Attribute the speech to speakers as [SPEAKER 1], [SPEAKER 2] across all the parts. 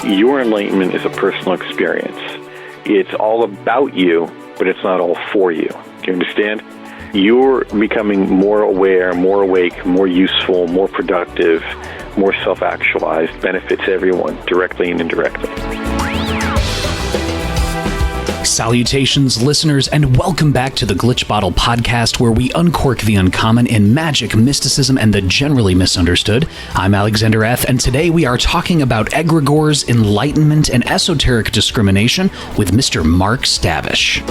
[SPEAKER 1] your enlightenment is a personal experience. It's all about you, but it's not all for you. Do you understand? You're becoming more aware, more awake, more useful, more productive, more self-actualized, benefits everyone, directly and indirectly.
[SPEAKER 2] Salutations, listeners, and welcome back to the Glitch Bottle Podcast, where we uncork the uncommon in magic, mysticism, and the generally misunderstood. I'm Alexander F., and today we are talking about Egregores, Enlightenment, and esoteric discrimination with Mr. Mark Stavish.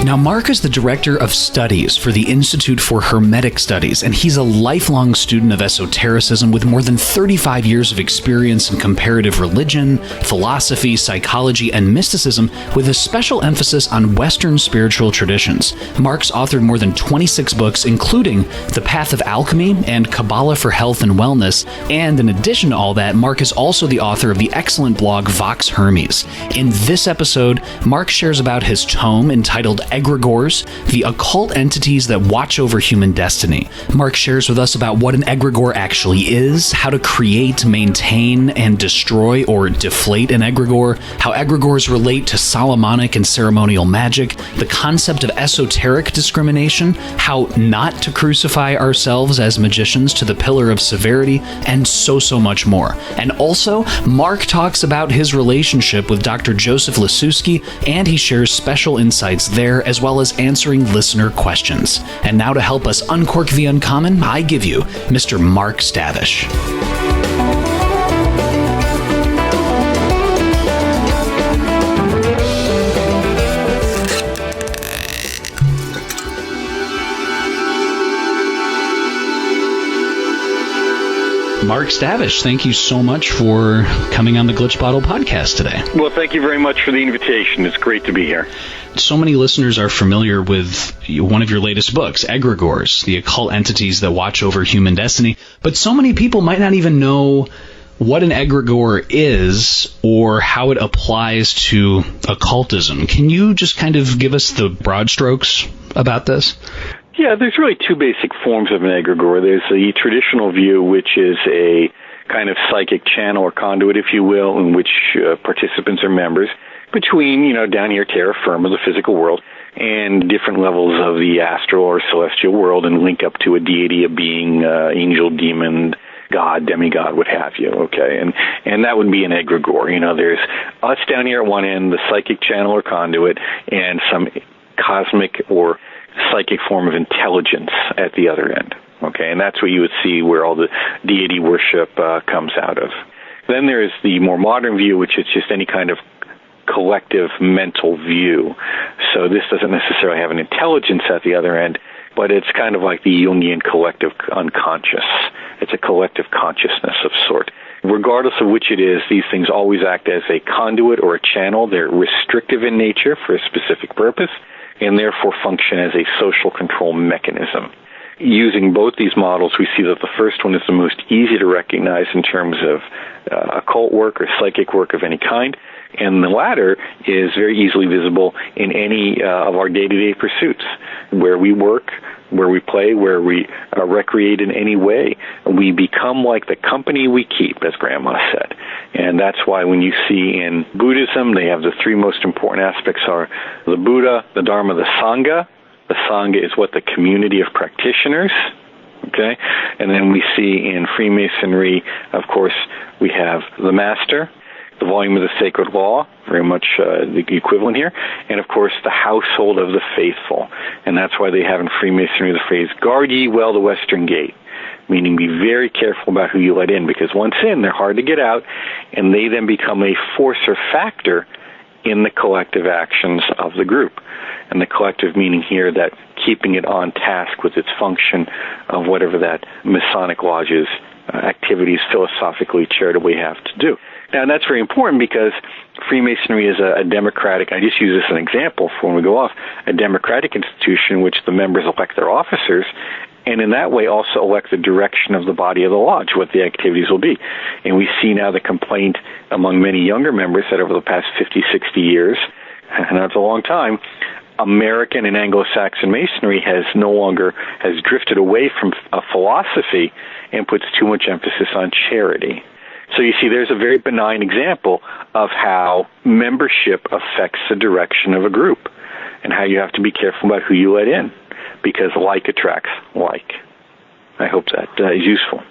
[SPEAKER 2] Now, Mark is the Director of Studies for the Institute for Hermetic Studies, and he's a lifelong student of esotericism with more than 35 years of experience in comparative religion, philosophy, psychology, and mysticism, with a special emphasis on Western spiritual traditions. Mark's authored more than 26 books, including The Path of Alchemy and Kabbalah for Health and Wellness, and in addition to all that, Mark is also the author of the excellent blog VOXHERMES. In this episode, Mark shares about his tome entitled Egregores, the occult entities that watch over human destiny. Mark shares with us about what an egregore actually is, how to create, maintain, and destroy or deflate an egregore, how egregores relate to Solomonic and ceremonial magic, the concept of esoteric discrimination, how not to crucify ourselves as magicians to the pillar of severity, and so much more. And also, Mark talks about his relationship with Dr. Joseph Liszewski, and he shares special insights there, as well as answering listener questions. And now to help us uncork the uncommon, I give you Mr. Mark Stavish. Mark Stavish, thank you so much for coming on the Glitch Bottle Podcast today.
[SPEAKER 1] Well, thank you very much for the invitation. It's great to be here.
[SPEAKER 2] So many listeners are familiar with one of your latest books, Egregores, the occult entities that watch over human destiny, but so many people might not even know what an egregore is or how it applies to occultism. Can you just kind of give us the broad strokes about this?
[SPEAKER 1] Yeah, there's really two basic forms of an egregore. There's the traditional view, which is a kind of psychic channel or conduit, if you will, in which participants are members between, down here, terra firma, the physical world, and different levels of the astral or celestial world, and link up to a deity, a being, angel, demon, god, demigod, what have you, okay? And that would be an egregore. There's us down here at one end, the psychic channel or conduit, and some cosmic or psychic form of intelligence at the other end, okay? And that's what you would see where all the deity worship comes out of. Then there's the more modern view, which is just any kind of collective mental view. So this doesn't necessarily have an intelligence at the other end, but it's kind of like the Jungian collective unconscious. It's a collective consciousness of sort. Regardless of which it is, these things always act as a conduit or a channel. They're restrictive in nature for a specific purpose, and therefore function as a social control mechanism. Using both these models, we see that the first one is the most easy to recognize in terms of occult work or psychic work of any kind, and the latter is very easily visible in any of our day-to-day pursuits, where we work, where we play, where we recreate in any way. We become like the company we keep, as Grandma said. And that's why when you see in Buddhism, they have the three most important aspects are the Buddha, the Dharma, the Sangha. The Sangha is what the community of practitioners, okay? And then we see in Freemasonry, of course, we have the Master, the volume of the sacred law, very much the equivalent here, and of course the household of the faithful. And that's why they have in Freemasonry the phrase, guard ye well the western gate, meaning be very careful about who you let in, because once in, they're hard to get out, and they then become a force or factor in the collective actions of the group. And the collective meaning here that keeping it on task with its function of whatever that Masonic lodge's activities philosophically, charitably have to do. Now, that's very important because Freemasonry is a democratic, I just use this as an example for when we go off, a democratic institution in which the members elect their officers, and in that way also elect the direction of the body of the lodge, what the activities will be. And we see now the complaint among many younger members that over the past 50, 60 years, and that's a long time, American and Anglo-Saxon Masonry has drifted away from a philosophy and puts too much emphasis on charity. So you see, there's a very benign example of how membership affects the direction of a group and how you have to be careful about who you let in, because like attracts like. I hope that is useful.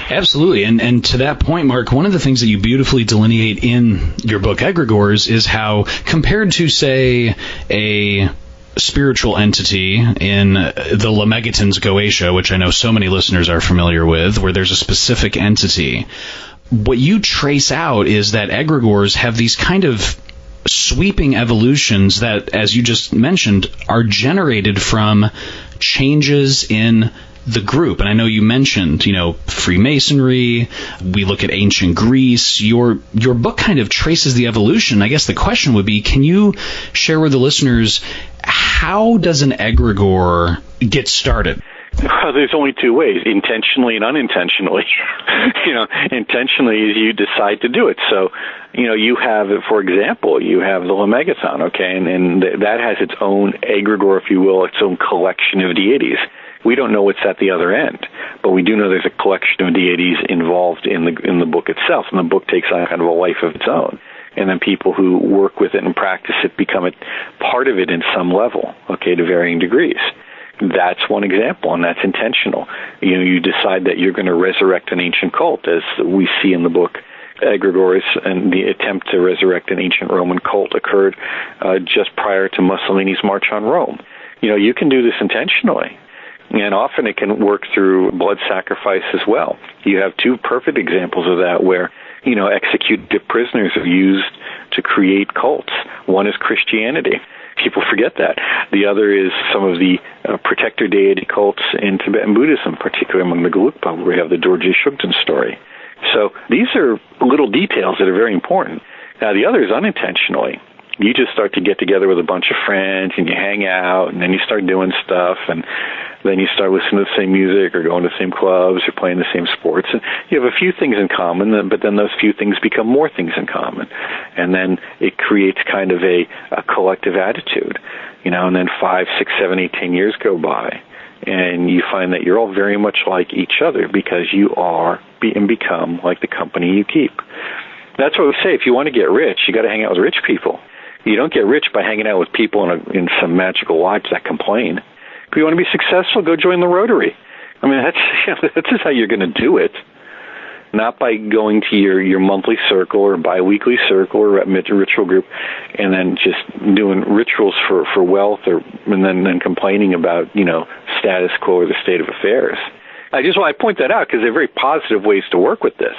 [SPEAKER 2] Absolutely. And to that point, Mark, one of the things that you beautifully delineate in your book, Egregores, is how, compared to, say, a spiritual entity in the Lemegeton's Goetia, which I know so many listeners are familiar with, where there's a specific entity, what you trace out is that egregores have these kind of sweeping evolutions that, as you just mentioned, are generated from changes in the group. And I know you mentioned, Freemasonry. We look at ancient Greece. Your book kind of traces the evolution. I guess the question would be, can you share with the listeners, how does an egregore get started?
[SPEAKER 1] Well, there's only two ways, intentionally and unintentionally. Intentionally is you decide to do it. So, you have, for example, you have the Lemegeton, okay, and that has its own egregore, if you will, its own collection of deities. We don't know what's at the other end, but we do know there's a collection of deities involved in the book itself, and the book takes on kind of a life of its own. And then people who work with it and practice it become a part of it in some level, okay, to varying degrees. That's one example, and that's intentional. You decide that you're going to resurrect an ancient cult, as we see in the book Egregores, and the attempt to resurrect an ancient Roman cult occurred just prior to Mussolini's march on Rome. You can do this intentionally. And often it can work through blood sacrifice as well. You have two perfect examples of that where, executed prisoners are used to create cults. One is Christianity. People forget that. The other is some of the protector deity cults in Tibetan Buddhism, particularly among the Gelugpa, where we have the Dorje Shugden story. So these are little details that are very important. Now, the other is unintentionally. You just start to get together with a bunch of friends, and you hang out, and then you start doing stuff, and then you start listening to the same music or going to the same clubs or playing the same sports. And you have a few things in common, but then those few things become more things in common. And then it creates kind of a collective attitude, and then 5, 6, 7, 8, 10 years go by. And you find that you're all very much like each other because you are and become like the company you keep. That's what we say. If you want to get rich, you got to hang out with rich people. You don't get rich by hanging out with people in some magical lodge that complain. If you want to be successful, go join the Rotary. I mean, that's just how you're going to do it. Not by going to your monthly circle or biweekly circle or ritual group and then just doing rituals for wealth and then complaining about, status quo or the state of affairs. I point that out because they're very positive ways to work with this.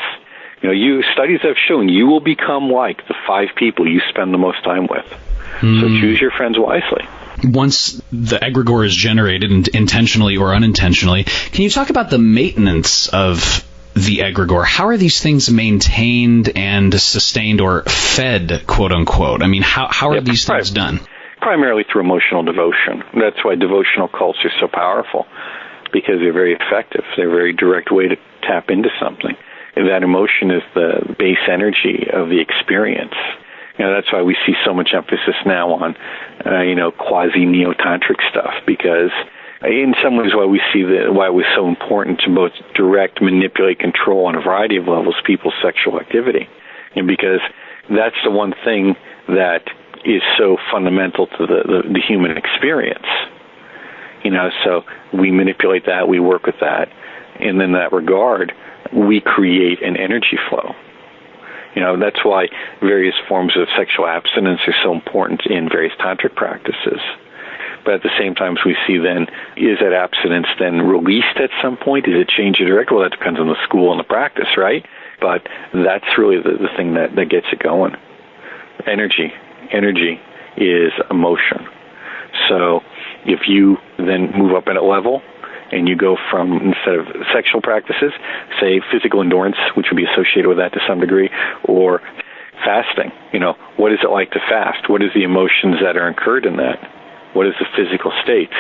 [SPEAKER 1] Studies have shown you will become like the 5 people you spend the most time with. So choose your friends wisely.
[SPEAKER 2] Once the egregore is generated, intentionally or unintentionally, can you talk about the maintenance of the egregore? How are these things maintained and sustained or fed, quote unquote? I mean, how are these things done?
[SPEAKER 1] Primarily through emotional devotion. That's why devotional cults are so powerful, because they're very effective. They're a very direct way to tap into something. And that emotion is the base energy of the experience. That's why we see so much emphasis now on, quasi-neo-tantric stuff, because in some ways why it was so important to both direct, manipulate, control on a variety of levels people's sexual activity. And because that's the one thing that is so fundamental to the human experience. So we manipulate that, we work with that, and in that regard, we create an energy flow. That's why various forms of sexual abstinence are so important in various tantric practices. But at the same time, we see then, is that abstinence then released at some point? Is it changed direct? Well, that depends on the school and the practice, right? But that's really the thing that gets it going. Energy is emotion. So if you then move up in a level, and you go from, instead of sexual practices, say physical endurance, which would be associated with that to some degree, or fasting. What is it like to fast? What is the emotions that are incurred in that? What is the physical states?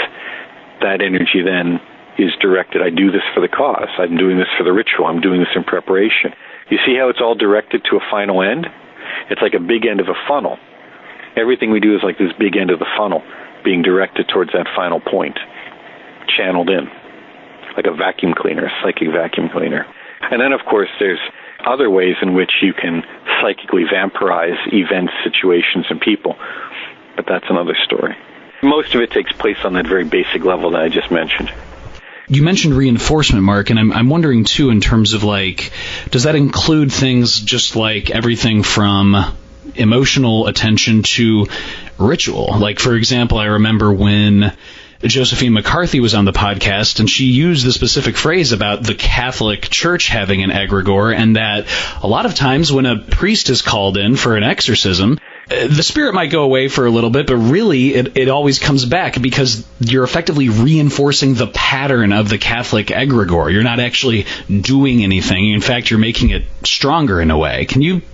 [SPEAKER 1] That energy then is directed. I do this for the cause. I'm doing this for the ritual. I'm doing this in preparation. You see how it's all directed to a final end? It's like a big end of a funnel. Everything we do is like this big end of the funnel. being directed towards that final point, channeled in, like a vacuum cleaner, a psychic vacuum cleaner. And then, of course, there's other ways in which you can psychically vampirize events, situations, and people. But that's another story. Most of it takes place on that very basic level that I just mentioned.
[SPEAKER 2] You mentioned reinforcement, Mark, and I'm wondering, too, in terms of, like, does that include things just like everything from emotional attention to ritual? Like, for example, I remember when Josephine McCarthy was on the podcast, and she used the specific phrase about the Catholic Church having an egregore, and that a lot of times when a priest is called in for an exorcism, the spirit might go away for a little bit, but really it always comes back because you're effectively reinforcing the pattern of the Catholic egregore. You're not actually doing anything. In fact, you're making it stronger in a way.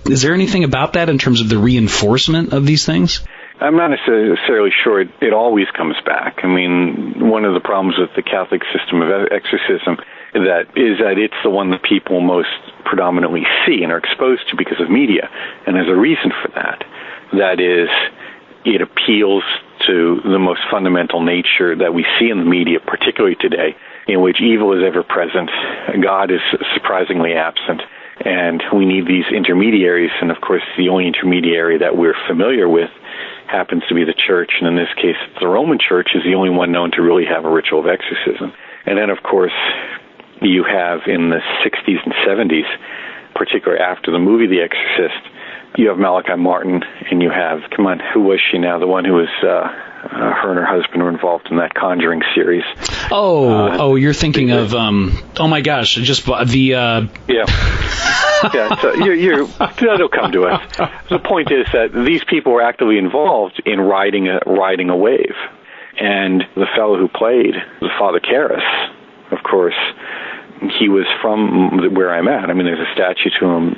[SPEAKER 2] Is there anything about that in terms of the reinforcement of these things?
[SPEAKER 1] I'm not necessarily sure it always comes back. I mean, one of the problems with the Catholic system of exorcism is that it's the one that people most predominantly see and are exposed to because of media. And there's a reason for that. That is, it appeals to the most fundamental nature that we see in the media, particularly today, in which evil is ever present, God is surprisingly absent, and we need these intermediaries. And of course, the only intermediary that we're familiar with happens to be the Church, and in this case, the Roman Church is the only one known to really have a ritual of exorcism. And then, of course, you have in the 60s and 70s, particularly after the movie The Exorcist, you have Malachi Martin, and you have, who was she now? The one who was, her and her husband were involved in that Conjuring series.
[SPEAKER 2] You're thinking of, oh my gosh, just the...
[SPEAKER 1] Yeah. Yeah, so that'll come to us. The point is that these people were actively involved in riding a wave. And the fellow who played the Father Karras, of course, he was from where I'm at. I mean, there's a statue to him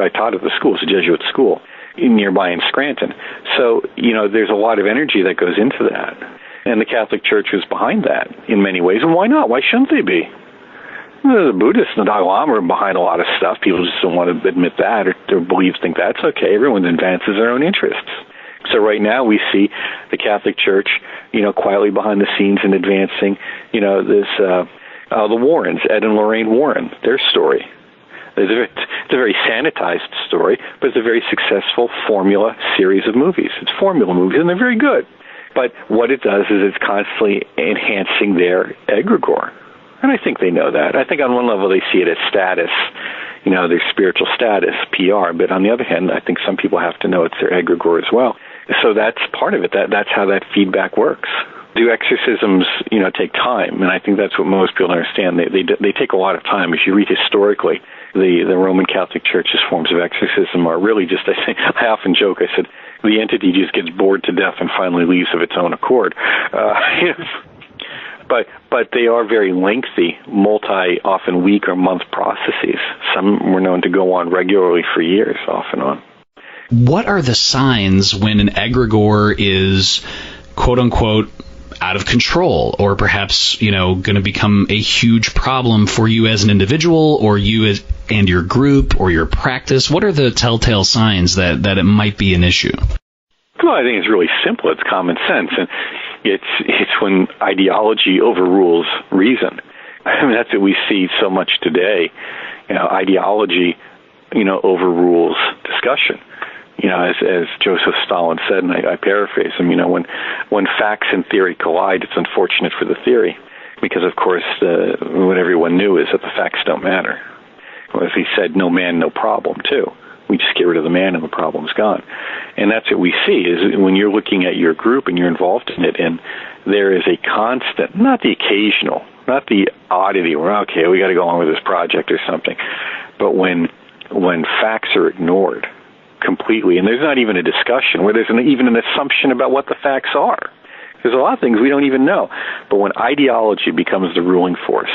[SPEAKER 1] I taught at the school. It's a Jesuit school nearby in Scranton. So, there's a lot of energy that goes into that. And the Catholic Church was behind that in many ways. And why not? Why shouldn't they be? The Buddhists and the Dalai Lama are behind a lot of stuff. People just don't want to admit that or think that's okay. Everyone advances their own interests. So right now we see the Catholic Church, quietly behind the scenes and advancing, the Warrens, Ed and Lorraine Warren, their story. It's a very sanitized story, but it's a very successful formula series of movies. It's formula movies, and they're very good. But what it does is it's constantly enhancing their egregore. And I think they know that. I think on one level they see it as status, their spiritual status, PR. But on the other hand, I think some people have to know it's their egregore as well. So that's part of it. That's how that feedback works. Do exorcisms, take time? And I think that's what most people understand. They take a lot of time. As you read historically, the Roman Catholic Church's forms of exorcism are really just, I often joke, I said, the entity just gets bored to death and finally leaves of its own accord. But they are very lengthy, often week or month processes. Some were known to go on regularly for years, off and on.
[SPEAKER 2] What are the signs when an egregore is, quote unquote, out of control, or perhaps, going to become a huge problem for you as an individual, or you and your group, or your practice? What are the telltale signs that it might be an issue?
[SPEAKER 1] Well, I think it's really simple. It's common sense, and it's when ideology overrules reason. I mean, that's what we see so much today. Ideology, overrules discussion. As Joseph Stalin said, and I paraphrase him, when facts and theory collide, it's unfortunate for the theory, because, of course, what everyone knew is that the facts don't matter. Well, as he said, no man, no problem, too. We just get rid of the man and the problem's gone. And that's what we see, is when you're looking at your group and you're involved in it, and there is a constant, not the occasional, not the oddity where, okay, we got to go on with this project or something, but when facts are ignored completely, and there's not even a discussion, where there's even an assumption about what the facts are. There's a lot of things we don't even know. But when ideology becomes the ruling force,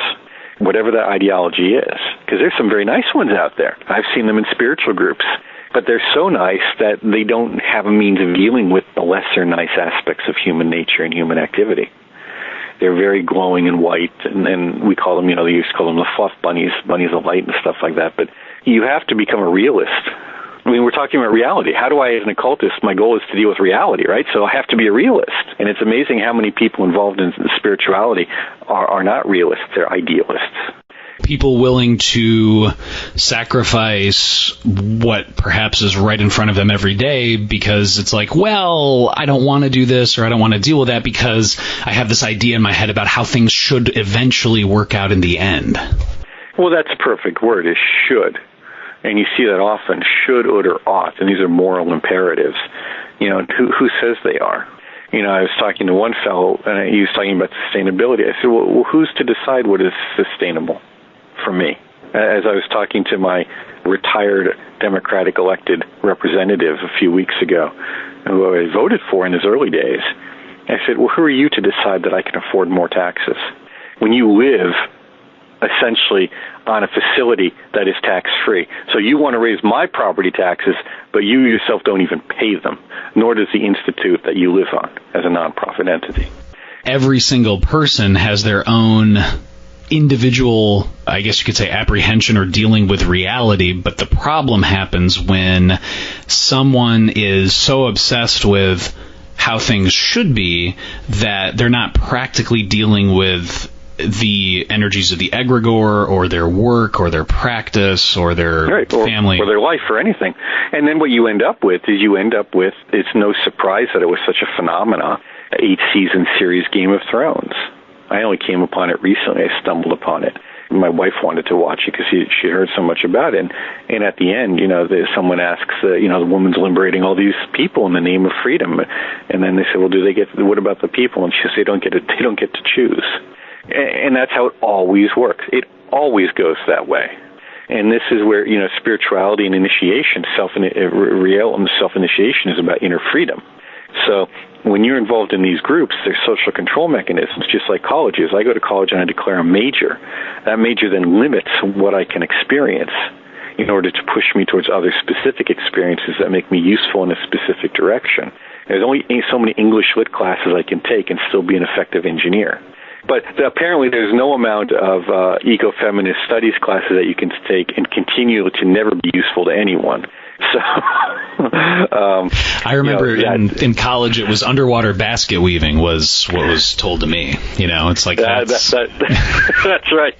[SPEAKER 1] whatever that ideology is, because there's some very nice ones out there. I've seen them in spiritual groups, but they're so nice that they don't have a means of dealing with the lesser nice aspects of human nature and human activity. They're very glowing and white, and we call them, they used to call them the fluff bunnies, bunnies of light and stuff like that. But you have to become a realist. I mean, we're talking about reality. How do I, as an occultist, my goal is to deal with reality, right? So I have to be a realist. And it's amazing how many people involved in spirituality are not realists, they're idealists.
[SPEAKER 2] People willing to sacrifice what perhaps is right in front of them every day because it's like, well, I don't want to do this or I don't want to deal with that because I have this idea in my head about how things should eventually work out in the end.
[SPEAKER 1] Well, that's a perfect word, is should. And you see that often, should, ought, or ought, and these are moral imperatives. Who says they are? I was talking to one fellow, and he was talking about sustainability. I said, well, who's to decide what is sustainable for me? As I was talking to my retired Democratic elected representative a few weeks ago, who I voted for in his early days, I said, well, who are you to decide that I can afford more taxes? When you live essentially on a facility that is tax-free. So you want to raise my property taxes, but you yourself don't even pay them, nor does the institute that you live on as a nonprofit entity.
[SPEAKER 2] Every single person has their own individual, I guess you could say, apprehension or dealing with reality, but the problem happens when someone is so obsessed with how things should be that they're not practically dealing with the energies of the egregore or their work or their practice or their family.
[SPEAKER 1] Or their life or anything. And then what you end up with is it's no surprise that it was such a phenomenon, 8-season series Game of Thrones. I only came upon it recently. I stumbled upon it. My wife wanted to watch it because she heard so much about it. And at the end, someone asks, the woman's liberating all these people in the name of freedom. And then they say, well, what about the people? And she says, they don't get to choose. And that's how it always works. It always goes that way. And this is where, spirituality and initiation, self-initiation is about inner freedom. So when you're involved in these groups, there's social control mechanisms, just like colleges. I go to college and I declare a major. That major then limits what I can experience in order to push me towards other specific experiences that make me useful in a specific direction. There's only so many English lit classes I can take and still be an effective engineer. But apparently there's no amount of eco-feminist studies classes that you can take and continue to never be useful to anyone. So,
[SPEAKER 2] I remember in college it was underwater basket weaving was what was told to me. It's like that's
[SPEAKER 1] right.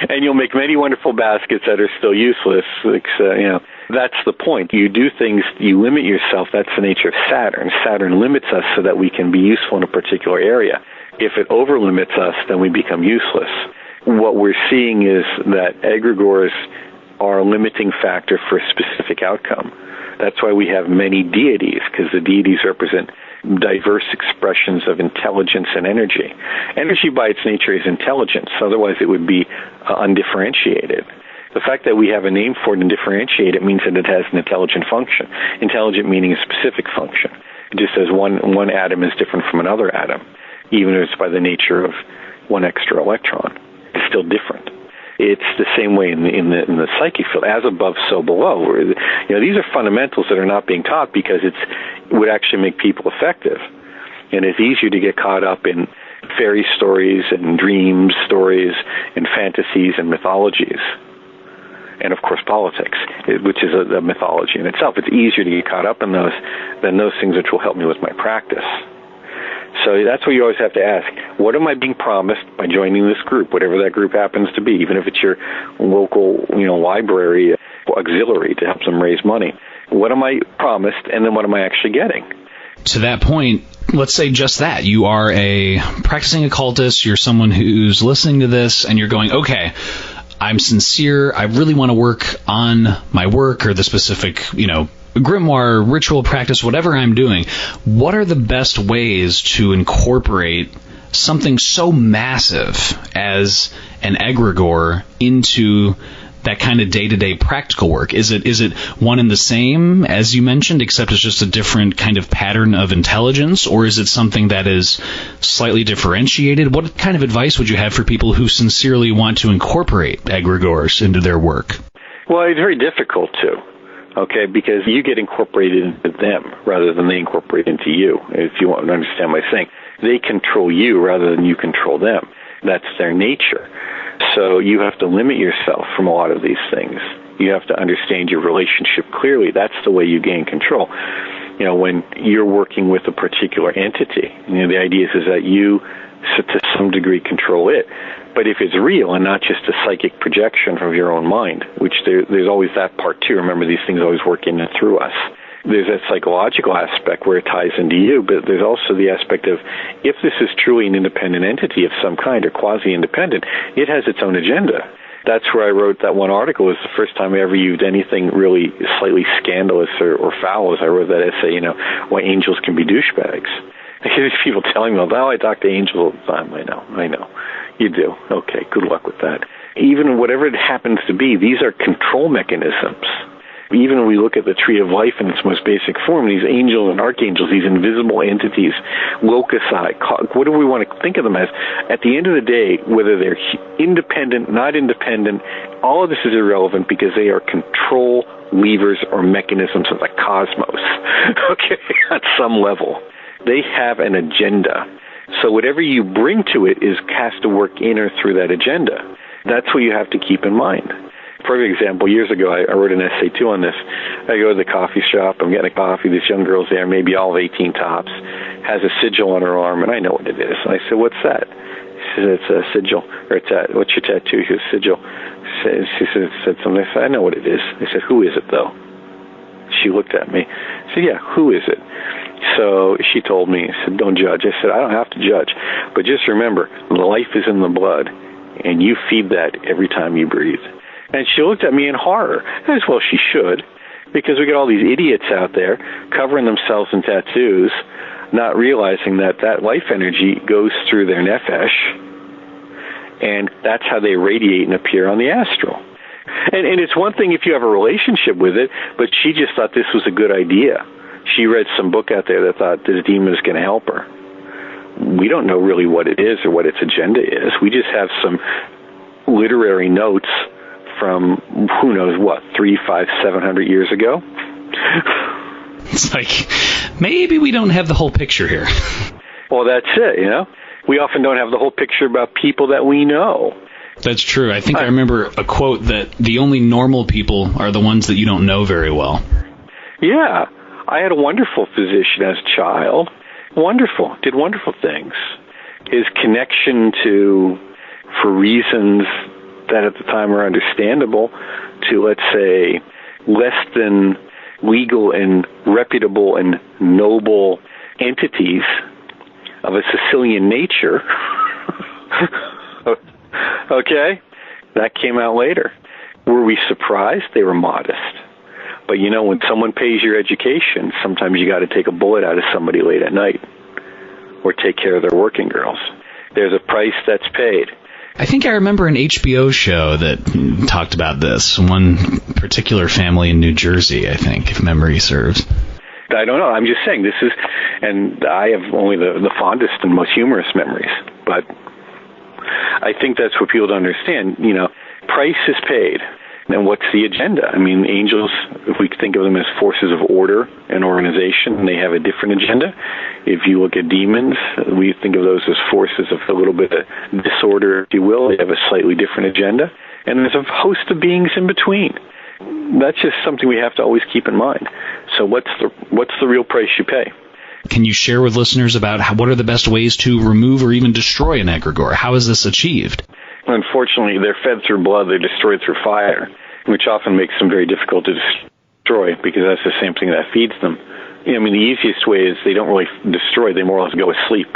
[SPEAKER 1] And you'll make many wonderful baskets that are still useless. That's the point. You do things, you limit yourself. That's the nature of Saturn. Saturn limits us so that we can be useful in a particular area. If it overlimits us, then we become useless. What we're seeing is that egregores are a limiting factor for a specific outcome. That's why we have many deities, because the deities represent diverse expressions of intelligence and energy. Energy by its nature is intelligence, otherwise it would be undifferentiated. The fact that we have a name for it and differentiate it means that it has an intelligent function. Intelligent meaning a specific function. Just as one atom is different from another atom, even if it's by the nature of one extra electron. It's still different. It's the same way in the psychic field, as above, so below. These are fundamentals that are not being taught because it would actually make people effective. And it's easier to get caught up in fairy stories and dream stories and fantasies and mythologies. And, of course, politics, which is a mythology in itself. It's easier to get caught up in those than those things which will help me with my practice. So that's what you always have to ask. What am I being promised by joining this group, whatever that group happens to be, even if it's your local, library auxiliary to help them raise money? What am I promised, and then what am I actually getting?
[SPEAKER 2] To that point, let's say just that. You are a practicing occultist, you're someone who's listening to this, and you're going, okay, I'm sincere, I really want to work on my work or the specific, grimoire, ritual practice, whatever I'm doing. What are the best ways to incorporate something so massive as an egregore into that kind of day-to-day practical work? Is it one and the same, as you mentioned, except it's just a different kind of pattern of intelligence, or is it something that is slightly differentiated? What kind of advice would you have for people who sincerely want to incorporate egregores into their work?
[SPEAKER 1] Well, it's very difficult to. Okay, because you get incorporated into them rather than they incorporate into you, if you want to understand my saying. They control you rather than you control them. That's their nature. So you have to limit yourself from a lot of these things. You have to understand your relationship clearly. That's the way you gain control. when you're working with a particular entity. The idea is that you, to some degree, control it. But if it's real and not just a psychic projection from your own mind, which there's always that part too. Remember, these things always work in and through us. There's that psychological aspect where it ties into you, but there's also the aspect of, if this is truly an independent entity of some kind or quasi-independent, it has its own agenda. That's where I wrote that one article. It was the first time I ever used anything really slightly scandalous or foul. As I wrote that essay, why angels can be douchebags. I hear these people telling me, I talk to angels all the time. I know. You do. Okay, good luck with that. Even whatever it happens to be, these are control mechanisms. Even when we look at the tree of life in its most basic form, these angels and archangels, these invisible entities, loci, what do we want to think of them as? At the end of the day, whether they're independent, not independent, all of this is irrelevant because they are control levers or mechanisms of the cosmos, okay, at some level. They have an agenda. So whatever you bring to it has to work in or through that agenda. That's what you have to keep in mind. For example, years ago, I wrote an essay, too, on this. I go to the coffee shop. I'm getting a coffee. This young girl's there, maybe all of 18 tops, has a sigil on her arm, and I know what it is. And I said, what's that? She said, it's a sigil. Or what's your tattoo? She said, sigil. She said something. I said, I know what it is. I said, who is it, though? She looked at me. I said, yeah, who is it? So she told me, I said, don't judge. I said, I don't have to judge. But just remember, life is in the blood, and you feed that every time you breathe. And she looked at me in horror, as well she should, because we got all these idiots out there covering themselves in tattoos, not realizing that life energy goes through their nefesh, and that's how they radiate and appear on the astral. And it's one thing if you have a relationship with it, but she just thought this was a good idea. She read some book out there that thought this demon is going to help her. We don't know really what it is or what its agenda is. We just have some literary notes from who knows what, 300, 500, 700 years ago.
[SPEAKER 2] It's like, maybe we don't have the whole picture here.
[SPEAKER 1] Well, that's it, We often don't have the whole picture about people that we know.
[SPEAKER 2] That's true. I think I remember a quote that the only normal people are the ones that you don't know very well.
[SPEAKER 1] Yeah. I had a wonderful physician as a child. Wonderful. Did wonderful things. His connection to, for reasons that at the time were understandable, to, let's say, less than legal and reputable and noble entities of a Sicilian nature. Okay? That came out later. Were we surprised? They were modest. But when someone pays your education, sometimes you got to take a bullet out of somebody late at night or take care of their working girls. There's a price that's paid.
[SPEAKER 2] I think I remember an HBO show that talked about this. One particular family in New Jersey, I think, if memory serves.
[SPEAKER 1] I don't know. I'm just saying this is, and I have only the fondest and most humorous memories. But I think that's what people don't understand. Price is paid. And what's the agenda? I mean, angels, if we think of them as forces of order and organization, they have a different agenda. If you look at demons, we think of those as forces of a little bit of disorder, if you will. They have a slightly different agenda. And there's a host of beings in between. That's just something we have to always keep in mind. So what's the real price you pay?
[SPEAKER 2] Can you share with listeners about what are the best ways to remove or even destroy an egregore? How is this achieved?
[SPEAKER 1] Unfortunately, they're fed through blood, they're destroyed through fire, which often makes them very difficult to destroy because that's the same thing that feeds them. The easiest way is they don't really destroy, they more or less go asleep,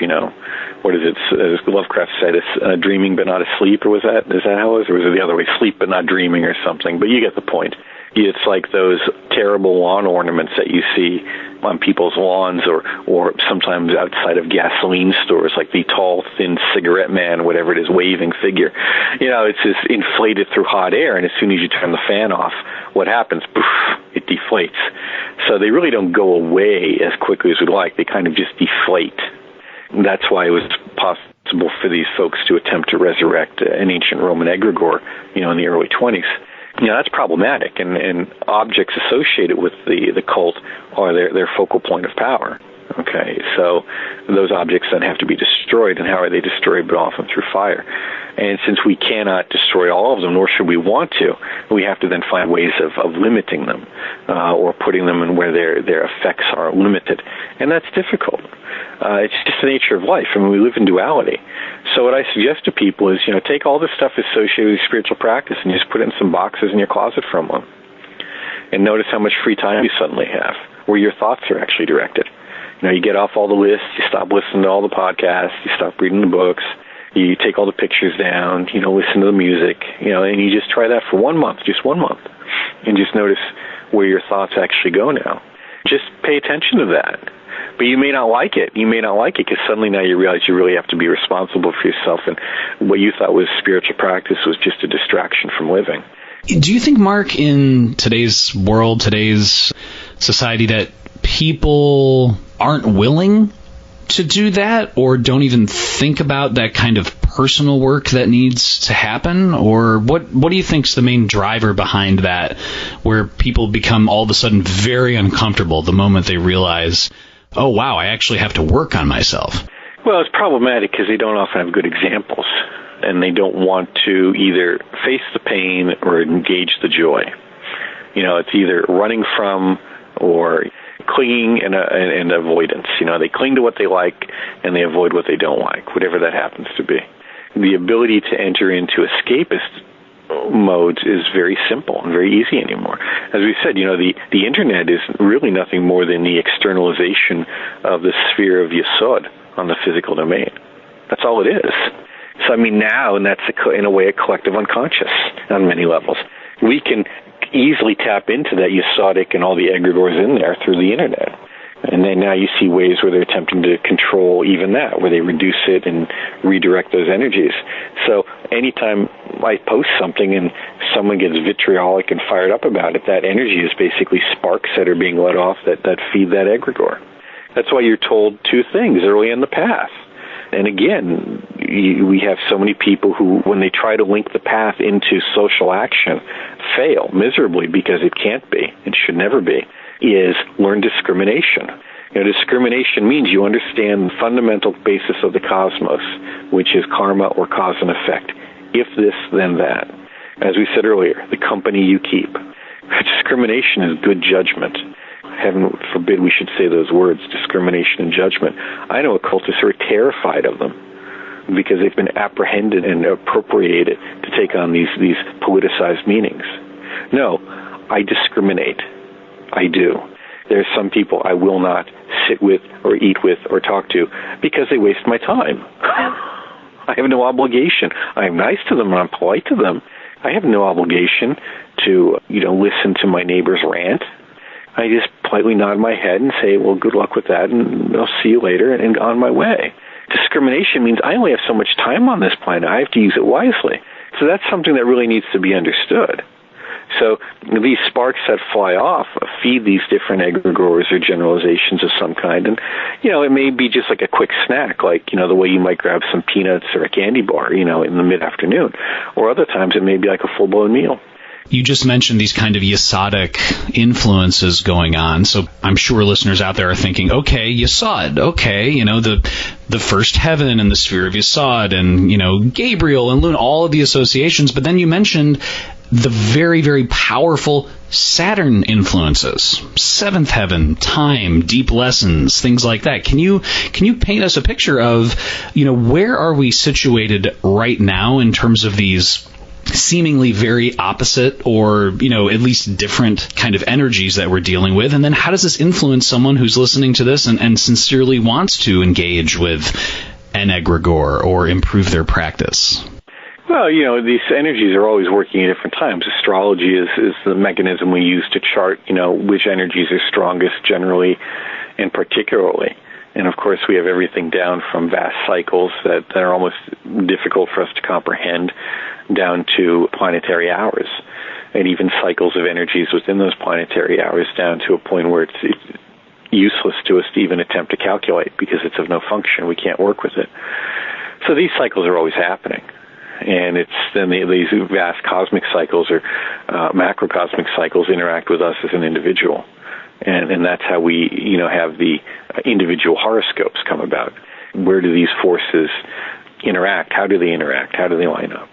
[SPEAKER 1] What is it, as Lovecraft said, it's dreaming but not asleep, or is that how it was? Or was it the other way, sleep but not dreaming or something? But you get the point. It's like those terrible lawn ornaments that you see on people's lawns or sometimes outside of gasoline stores, like the tall, thin cigarette man, whatever it is, waving figure. It's just inflated through hot air, and as soon as you turn the fan off, what happens? Poof, it deflates. So they really don't go away as quickly as we'd like. They kind of just deflate. And that's why it was possible for these folks to attempt to resurrect an ancient Roman egregore, in the early 20s. That's problematic, and objects associated with the cult are their focal point of power. Okay, so those objects then have to be destroyed, and how are they destroyed? But often through fire. And since we cannot destroy all of them, nor should we want to, we have to then find ways of limiting them or putting them in where their effects are limited. And that's difficult. It's just the nature of life. I mean, we live in duality. So what I suggest to people is, take all this stuff associated with spiritual practice and just put it in some boxes in your closet for a month. And notice how much free time you suddenly have, where your thoughts are actually directed. You get off all the lists, you stop listening to all the podcasts, you stop reading the books, you take all the pictures down, listen to the music, and you just try that for 1 month, just 1 month, and just notice where your thoughts actually go now. Just pay attention to that. But you may not like it. You may not like it because suddenly now you realize you really have to be responsible for yourself, and what you thought was spiritual practice was just a distraction from living.
[SPEAKER 2] Do you think, Mark, in today's world, today's society, that people aren't willing to do that or don't even think about that kind of personal work that needs to happen? Or what do you think's the main driver behind that, where people become all of a sudden very uncomfortable the moment they realize, oh, wow, I actually have to work on myself?
[SPEAKER 1] Well, it's problematic because they don't often have good examples, and they don't want to either face the pain or engage the joy. It's either running from or clinging and avoidance. They cling to what they like and they avoid what they don't like, whatever that happens to be. The ability to enter into escapist modes is very simple and very easy anymore. As we said, the internet is really nothing more than the externalization of the sphere of Yesod on the physical domain. That's all it is. So, now, and that's in a way a collective unconscious on many levels. We can easily tap into that Yesodic and all the egregores in there through the internet. And then now you see ways where they're attempting to control even that, where they reduce it and redirect those energies. So anytime I post something and someone gets vitriolic and fired up about it, that energy is basically sparks that are being let off that feed that egregore. That's why you're told two things early in the path. And again, we have so many people who, when they try to link the path into social action, fail miserably because it can't be, it should never be, is learn discrimination. Discrimination means you understand the fundamental basis of the cosmos, which is karma or cause and effect. If this, then that. As we said earlier, the company you keep. Discrimination is good judgment. Heaven forbid we should say those words, discrimination and judgment. I know occultists who are terrified of them because they've been apprehended and appropriated to take on these politicized meanings. No, I discriminate. I do. There are some people I will not sit with or eat with or talk to because they waste my time. I have no obligation. I'm nice to them and I'm polite to them. I have no obligation to, listen to my neighbor's rant. I just politely nod my head and say, well, good luck with that, and I'll see you later, and on my way. Discrimination means I only have so much time on this planet. I have to use it wisely. So that's something that really needs to be understood. So these sparks that fly off feed these different egregores or generalizations of some kind. And, it may be just like a quick snack, like, the way you might grab some peanuts or a candy bar, in the mid-afternoon. Or other times it may be like a full-blown meal.
[SPEAKER 2] You just mentioned these kind of Yesodic influences going on. So I'm sure listeners out there are thinking, okay, Yesod, okay, the first heaven and the sphere of Yesod and, Gabriel and Luna, all of the associations. But then you mentioned the very, very powerful Saturn influences, seventh heaven, time, deep lessons, things like that. Can you paint us a picture of, where are we situated right now in terms of these seemingly very opposite or, at least different kind of energies that we're dealing with? And then how does this influence someone who's listening to this and sincerely wants to engage with an egregore or improve their practice?
[SPEAKER 1] Well, these energies are always working at different times. Astrology is the mechanism we use to chart, which energies are strongest generally and particularly. And, of course, we have everything down from vast cycles that are almost difficult for us to comprehend down to planetary hours, and even cycles of energies within those planetary hours down to a point where it's useless to us to even attempt to calculate because it's of no function. We can't work with it. So these cycles are always happening. And it's then these vast cosmic cycles or macrocosmic cycles interact with us as an individual. And that's how we, have the individual horoscopes come about. Where do these forces interact. How do they interact? How do they line up?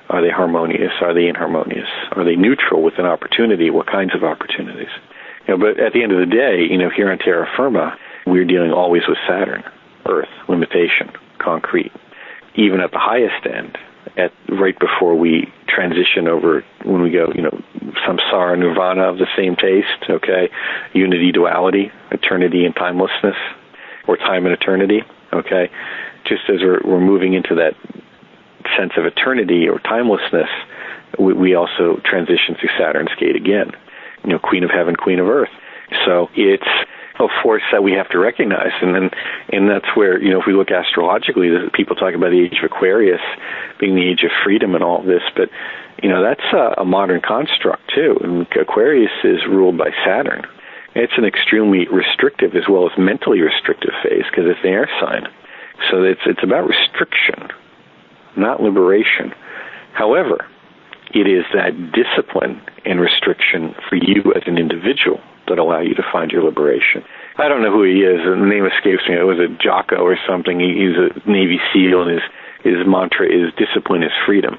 [SPEAKER 1] Are they harmonious? Are they inharmonious? Are they neutral with an opportunity? What kinds of opportunities? But at the end of the day, here on terra firma, we're dealing always with Saturn, Earth, limitation, concrete. Even at the highest end, right before we transition over, when we go, samsara, nirvana of the same taste, okay, unity, duality, eternity and timelessness, or time and eternity, okay, just as we're moving into that sense of eternity or timelessness, we also transition through Saturn's gate again, Queen of Heaven, Queen of Earth. So it's a force that we have to recognize, and that's where, if we look astrologically, people talk about the age of Aquarius being the age of freedom and all of this, but that's a modern construct too. And Aquarius is ruled by Saturn. It's an extremely restrictive as well as mentally restrictive phase because it's the air sign. So it's about restriction, not liberation. However, it is that discipline and restriction for you as an individual that allow you to find your liberation. I don't know who he is. The name escapes me. It was a Jocko or something. He's a Navy SEAL, and his mantra is discipline is freedom.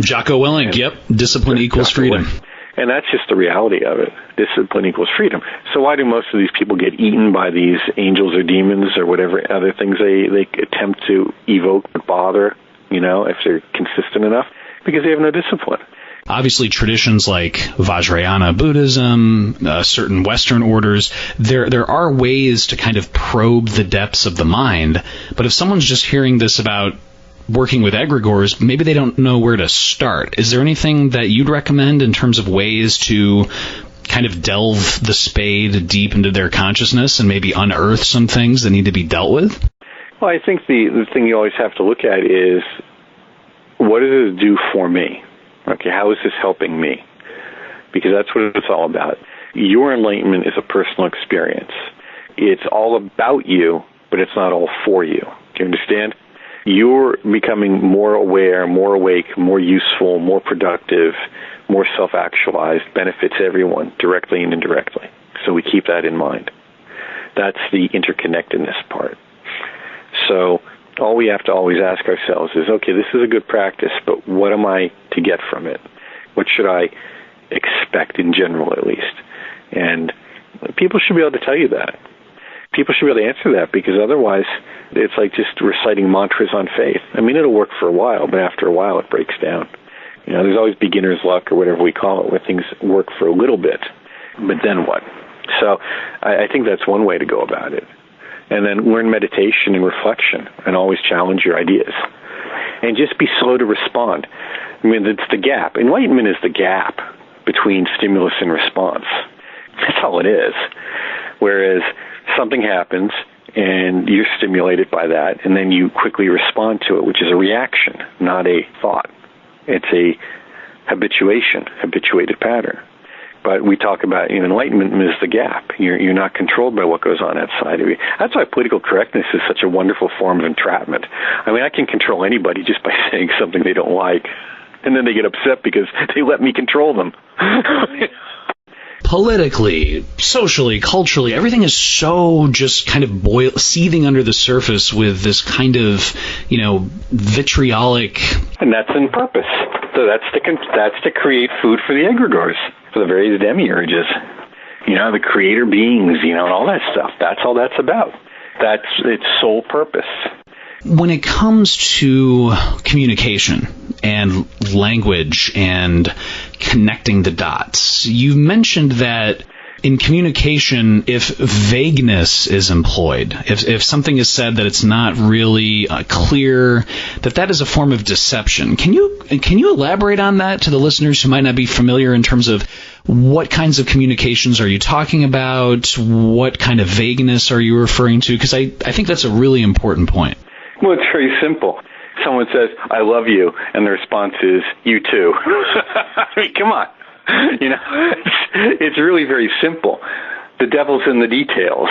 [SPEAKER 2] Jocko Willink, yep. Discipline equals freedom.
[SPEAKER 1] Willink. And that's just the reality of it. Discipline equals freedom. So why do most of these people get eaten by these angels or demons or whatever other things they attempt to evoke or bother, if they're consistent enough? Because they have no discipline.
[SPEAKER 2] Obviously, traditions like Vajrayana Buddhism, certain Western orders, there are ways to kind of probe the depths of the mind. But if someone's just hearing this about working with egregores, maybe they don't know where to start. Is there anything that you'd recommend in terms of ways to kind of delve the spade deep into their consciousness and maybe unearth some things that need to be dealt with?
[SPEAKER 1] Well, I think the thing you always have to look at is, what does it do for me? Okay, how is this helping me? Because that's what it's all about. Your enlightenment is a personal experience. It's all about you, but it's not all for you. Do you understand? You're becoming more aware, more awake, more useful, more productive, more self-actualized, benefits everyone, directly and indirectly. So we keep that in mind. That's the interconnectedness part. So all we have to always ask ourselves is, okay, this is a good practice, but what am I to get from it? What should I expect in general, at least? And people should be able to tell you that. People should be able to answer that, because otherwise it's like just reciting mantras on faith. I mean, it'll work for a while, but after a while it breaks down. There's always beginner's luck or whatever we call it, where things work for a little bit, but then what? So I think that's one way to go about it. And then learn meditation and reflection and always challenge your ideas. And just be slow to respond. I mean, it's the gap. Enlightenment is the gap between stimulus and response. That's all it is. Whereas something happens and you're stimulated by that, and then you quickly respond to it, which is a reaction, not a thought. It's a habituated pattern. But we talk about enlightenment is the gap. You're not controlled by what goes on outside of you. That's why political correctness is such a wonderful form of entrapment. I mean, I can control anybody just by saying something they don't like, and then they get upset because they let me control them.
[SPEAKER 2] Politically, socially, culturally, everything is so just kind of seething under the surface with this kind of, vitriolic. And
[SPEAKER 1] that's in purpose. So that's to create food for the egregores, for the various demiurges, the creator beings, and all that stuff. That's all that's about. That's its sole purpose.
[SPEAKER 2] When it comes to communication and language and connecting the dots, you mentioned that in communication, if vagueness is employed, if something is said that it's not really clear, that is a form of deception. Can you elaborate on that to the listeners who might not be familiar in terms of what kinds of communications are you talking about? What kind of vagueness are you referring to? Because I think that's a really important point.
[SPEAKER 1] Well, it's very simple. Someone says, "I love you," and the response is, "You too." I mean, come on. It's really very simple. The devil's in the details.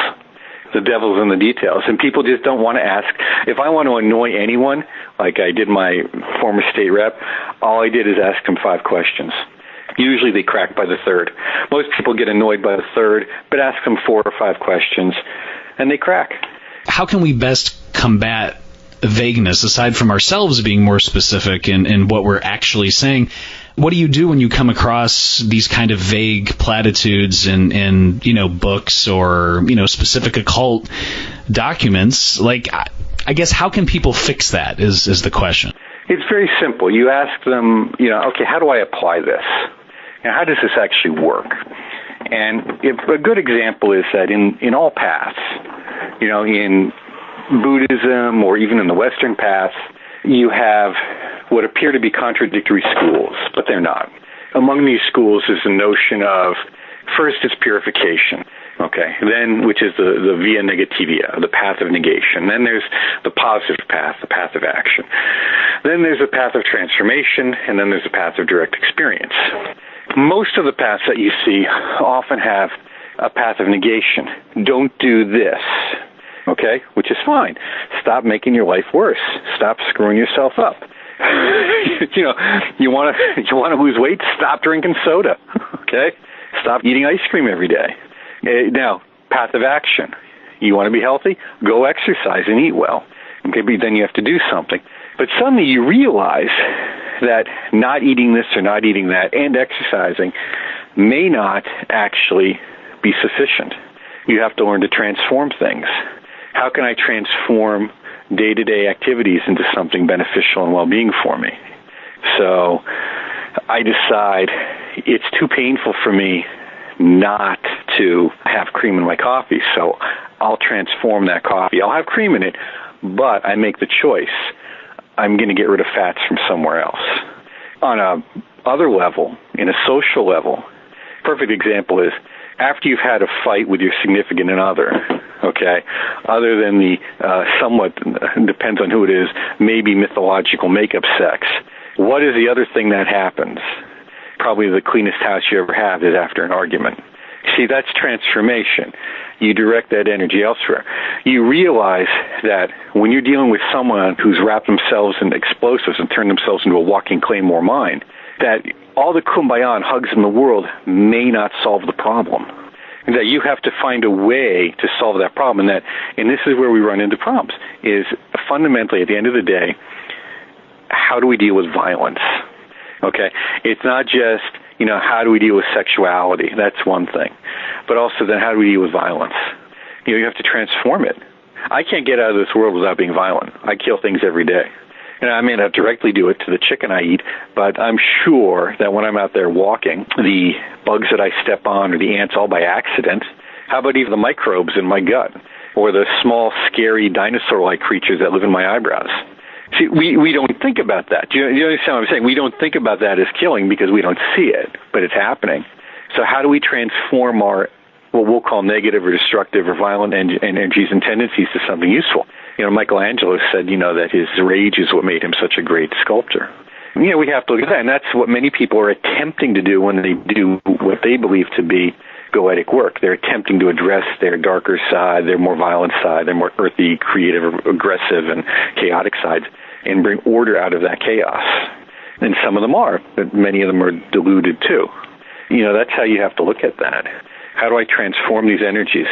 [SPEAKER 1] The devil's in the details. And people just don't want to ask. If I want to annoy anyone, like I did my former state rep, all I did is ask them 5 questions. Usually they crack by the 3rd. Most people get annoyed by the 3rd, but ask them 4 or 5 questions, and they crack.
[SPEAKER 2] How can we best combat vagueness, aside from ourselves being more specific in what we're actually saying, what do you do when you come across these kind of vague platitudes in books or, specific occult documents? Like, I guess, how can people fix that is the question.
[SPEAKER 1] It's very simple. You ask them, okay, how do I apply this? How does this actually work? And a good example is that in all paths, in Buddhism or even in the Western paths, you have what appear to be contradictory schools, but they're not. Among these schools is the notion of, first, it's purification, okay, then, which is the via negativia, the path of negation. Then there's the positive path, the path of action. Then there's the path of transformation, and then there's the path of direct experience. Most of the paths that you see often have a path of negation. Don't do this. Okay, which is fine. Stop making your life worse. Stop screwing yourself up. You want to lose weight? Stop drinking soda. Okay, stop eating ice cream every day. Now, path of action. You want to be healthy? Go exercise and eat well. Okay, but then you have to do something. But suddenly you realize that not eating this or not eating that and exercising may not actually be sufficient. You have to learn to transform things. How can I transform day-to-day activities into something beneficial and well-being for me? So I decide it's too painful for me not to have cream in my coffee, so I'll transform that coffee. I'll have cream in it, but I make the choice. I'm going to get rid of fats from somewhere else. On a other level, in a social level, perfect example is after you've had a fight with your significant other, okay, other than the somewhat, depends on who it is, maybe mythological makeup sex, what is the other thing that happens? Probably the cleanest house you ever have is after an argument. See, that's transformation. You direct that energy elsewhere. You realize that when you're dealing with someone who's wrapped themselves in explosives and turned themselves into a walking claymore mine, that all the kumbaya and hugs in the world may not solve the problem. And that you have to find a way to solve that problem. And this is where we run into problems, is fundamentally, at the end of the day, how do we deal with violence? Okay? It's not just, how do we deal with sexuality? That's one thing. But also then how do we deal with violence? You have to transform it. I can't get out of this world without being violent. I kill things every day. And I may not directly do it to the chicken I eat, but I'm sure that when I'm out there walking, the bugs that I step on or the ants all by accident, how about even the microbes in my gut or the small, scary dinosaur-like creatures that live in my eyebrows? See, we don't think about that. Do you understand what I'm saying? We don't think about that as killing because we don't see it, but it's happening. So how do we transform our, what we'll call negative or destructive or violent energies and tendencies to something useful? Michelangelo said, that his rage is what made him such a great sculptor. We have to look at that, and that's what many people are attempting to do when they do what they believe to be goetic work. They're attempting to address their darker side, their more violent side, their more earthy, creative, aggressive, and chaotic sides, and bring order out of that chaos. And some of them are, but many of them are deluded too. That's how you have to look at that. How do I transform these energies?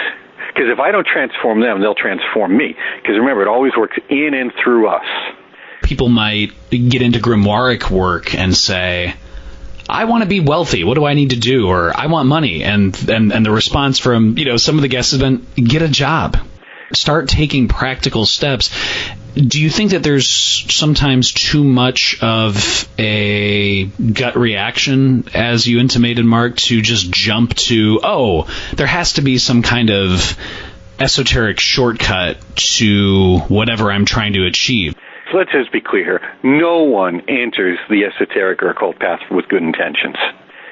[SPEAKER 1] Because if I don't transform them, they'll transform me. Because remember, it always works in and through us.
[SPEAKER 2] People might get into grimoire work and say, I want to be wealthy. What do I need to do? Or I want money. And the response from, some of the guests has been, get a job. Start taking practical steps. Do you think that there's sometimes too much of a gut reaction, as you intimated, Mark, to just jump to, there has to be some kind of esoteric shortcut to whatever I'm trying to achieve?
[SPEAKER 1] So let's just be clear here. No one enters the esoteric or occult path with good intentions.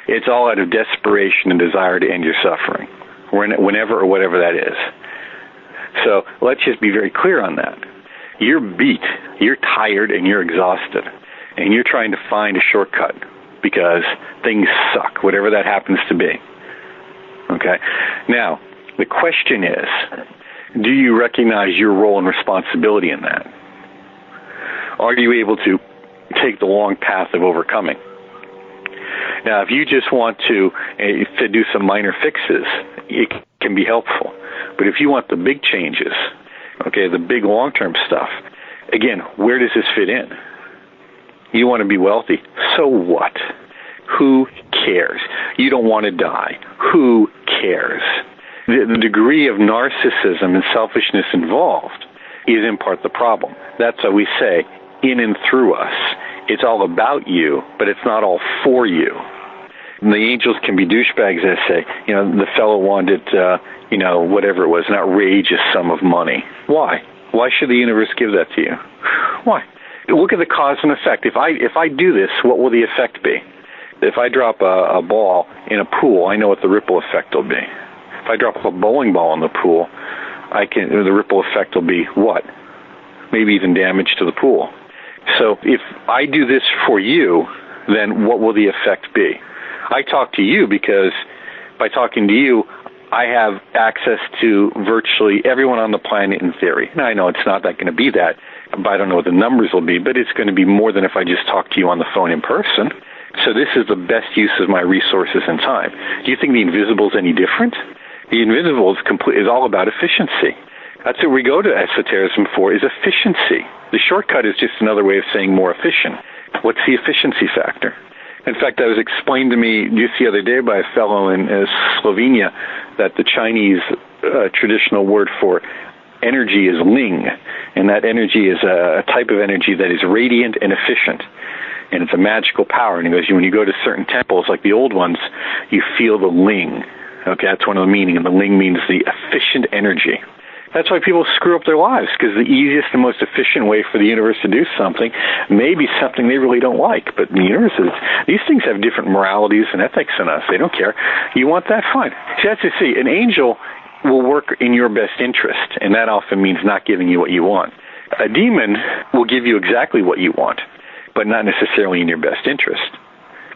[SPEAKER 1] It's all out of desperation and desire to end your suffering, whenever or whatever that is. So let's just be very clear on that. You're beat, you're tired, and you're exhausted, and you're trying to find a shortcut because things suck, whatever that happens to be. Okay? Now, the question is, do you recognize your role and responsibility in that? Are you able to take the long path of overcoming? Now, if you just want to do some minor fixes, it can be helpful. But if you want the big changes, okay, the big long-term stuff, Again, where does this fit in? You want to be wealthy? So what? Who cares? You don't want to die. Who cares? The degree of narcissism and selfishness involved is in part the problem. That's why we say, in and through us. It's all about you, but it's not all for you. And the angels can be douchebags, as I say. The fellow wanted, whatever it was, an outrageous sum of money. Why? Why should the universe give that to you? Why? Look at the cause and effect. If I do this, what will the effect be? If I drop a ball in a pool, I know what the ripple effect will be. If I drop a bowling ball in the pool, the ripple effect will be what? Maybe even damage to the pool. So if I do this for you, then what will the effect be? I talk to you because by talking to you, I have access to virtually everyone on the planet in theory. Now, I know it's not going to be that, but I don't know what the numbers will be, but it's going to be more than if I just talk to you on the phone in person. So this is the best use of my resources and time. Do you think the invisible is any different? The invisible is all about efficiency. That's what we go to esotericism for, is efficiency. The shortcut is just another way of saying more efficient. What's the efficiency factor? In fact, that was explained to me just the other day by a fellow in Slovenia that the Chinese traditional word for energy is ling, and that energy is a type of energy that is radiant and efficient, and it's a magical power. And he goes, when you go to certain temples, like the old ones, you feel the ling. Okay, that's one of the meaning, and the ling means the efficient energy. That's why people screw up their lives, because the easiest and most efficient way for the universe to do something may be something they really don't like. But the universe these things have different moralities and ethics than us. They don't care. You want that? Fine. See, that's to see. An angel will work in your best interest, and that often means not giving you what you want. A demon will give you exactly what you want, but not necessarily in your best interest,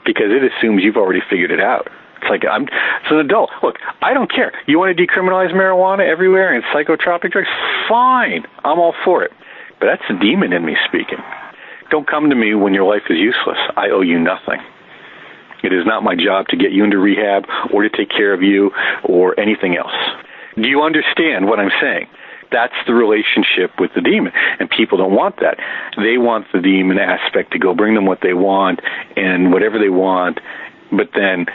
[SPEAKER 1] because it assumes you've already figured it out. It's like, it's an adult. Look, I don't care. You want to decriminalize marijuana everywhere and psychotropic drugs? Fine. I'm all for it. But that's the demon in me speaking. Don't come to me when your life is useless. I owe you nothing. It is not my job to get you into rehab or to take care of you or anything else. Do you understand what I'm saying? That's the relationship with the demon. And people don't want that. They want the demon aspect to go bring them what they want and whatever they want, but then,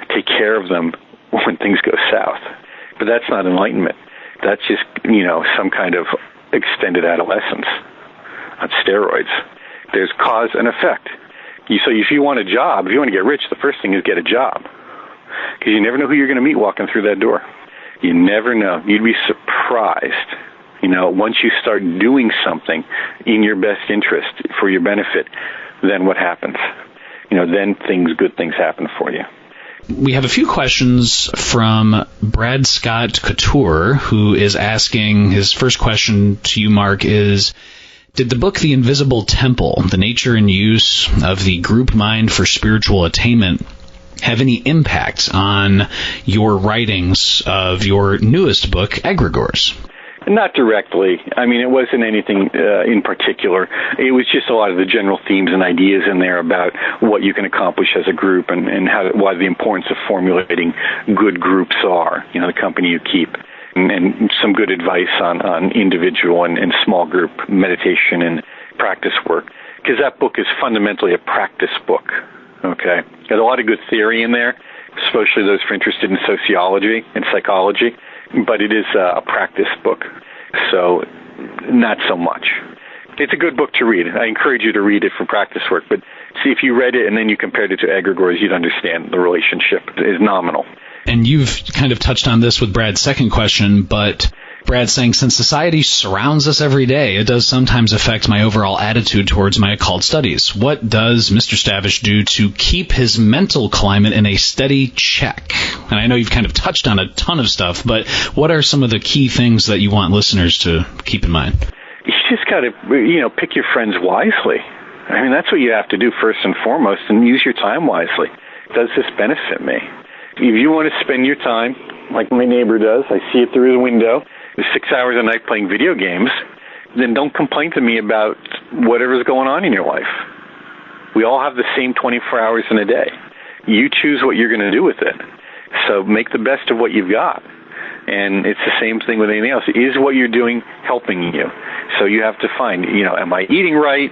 [SPEAKER 1] take care of them when things go south. But that's not enlightenment. That's just, some kind of extended adolescence on steroids. There's cause and effect. So if you want a job, if you want to get rich, the first thing is get a job. Because you never know who you're going to meet walking through that door. You never know. You'd be surprised. Once you start doing something in your best interest for your benefit, then what happens? Then good things happen for you.
[SPEAKER 2] We have a few questions from Brad Scott Couture, who is asking, his first question to you, Mark, is, did the book The Invisible Temple, The Nature and Use of the Group Mind for Spiritual Attainment, have any impact on your writings of your newest book, Egregores?
[SPEAKER 1] Not directly. It wasn't anything in particular. It was just a lot of the general themes and ideas in there about what you can accomplish as a group and why the importance of formulating good groups are, the company you keep, and some good advice on individual and small group meditation and practice work. Because that book is fundamentally a practice book, okay? There's a lot of good theory in there, especially those who are interested in sociology and psychology. But it is a practice book, so not so much. It's a good book to read. I encourage you to read it for practice work, but see, if you read it and then you compared it to Egregores, you'd understand the relationship is nominal.
[SPEAKER 2] And you've kind of touched on this with Brad's second question, but Brad's saying, since society surrounds us every day, it does sometimes affect my overall attitude towards my occult studies. What does Mr. Stavish do to keep his mental climate in a steady check? And I know you've kind of touched on a ton of stuff, but what are some of the key things that you want listeners to keep in mind?
[SPEAKER 1] You just got to, pick your friends wisely. That's what you have to do first and foremost, and use your time wisely. Does this benefit me? If you want to spend your time, like my neighbor does, I see it through the window, 6 hours a night playing video games, then don't complain to me about whatever's going on in your life. We all have the same 24 hours in a day. You choose what you're going to do with it. So make the best of what you've got. And it's the same thing with anything else. Is what you're doing helping you? So you have to find, am I eating right?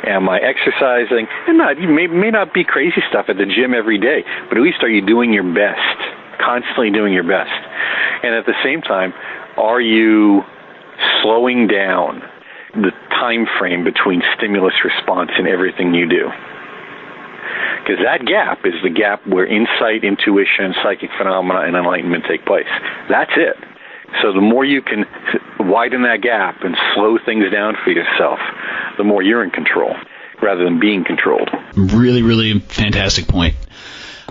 [SPEAKER 1] Am I exercising? And you may not be crazy stuff at the gym every day, but at least are you doing your best, constantly doing your best? And at the same time, are you slowing down the time frame between stimulus response in everything you do? Because that gap is the gap where insight, intuition, psychic phenomena, and enlightenment take place. That's it. So the more you can widen that gap and slow things down for yourself, the more you're in control rather than being controlled.
[SPEAKER 2] Really, really fantastic point.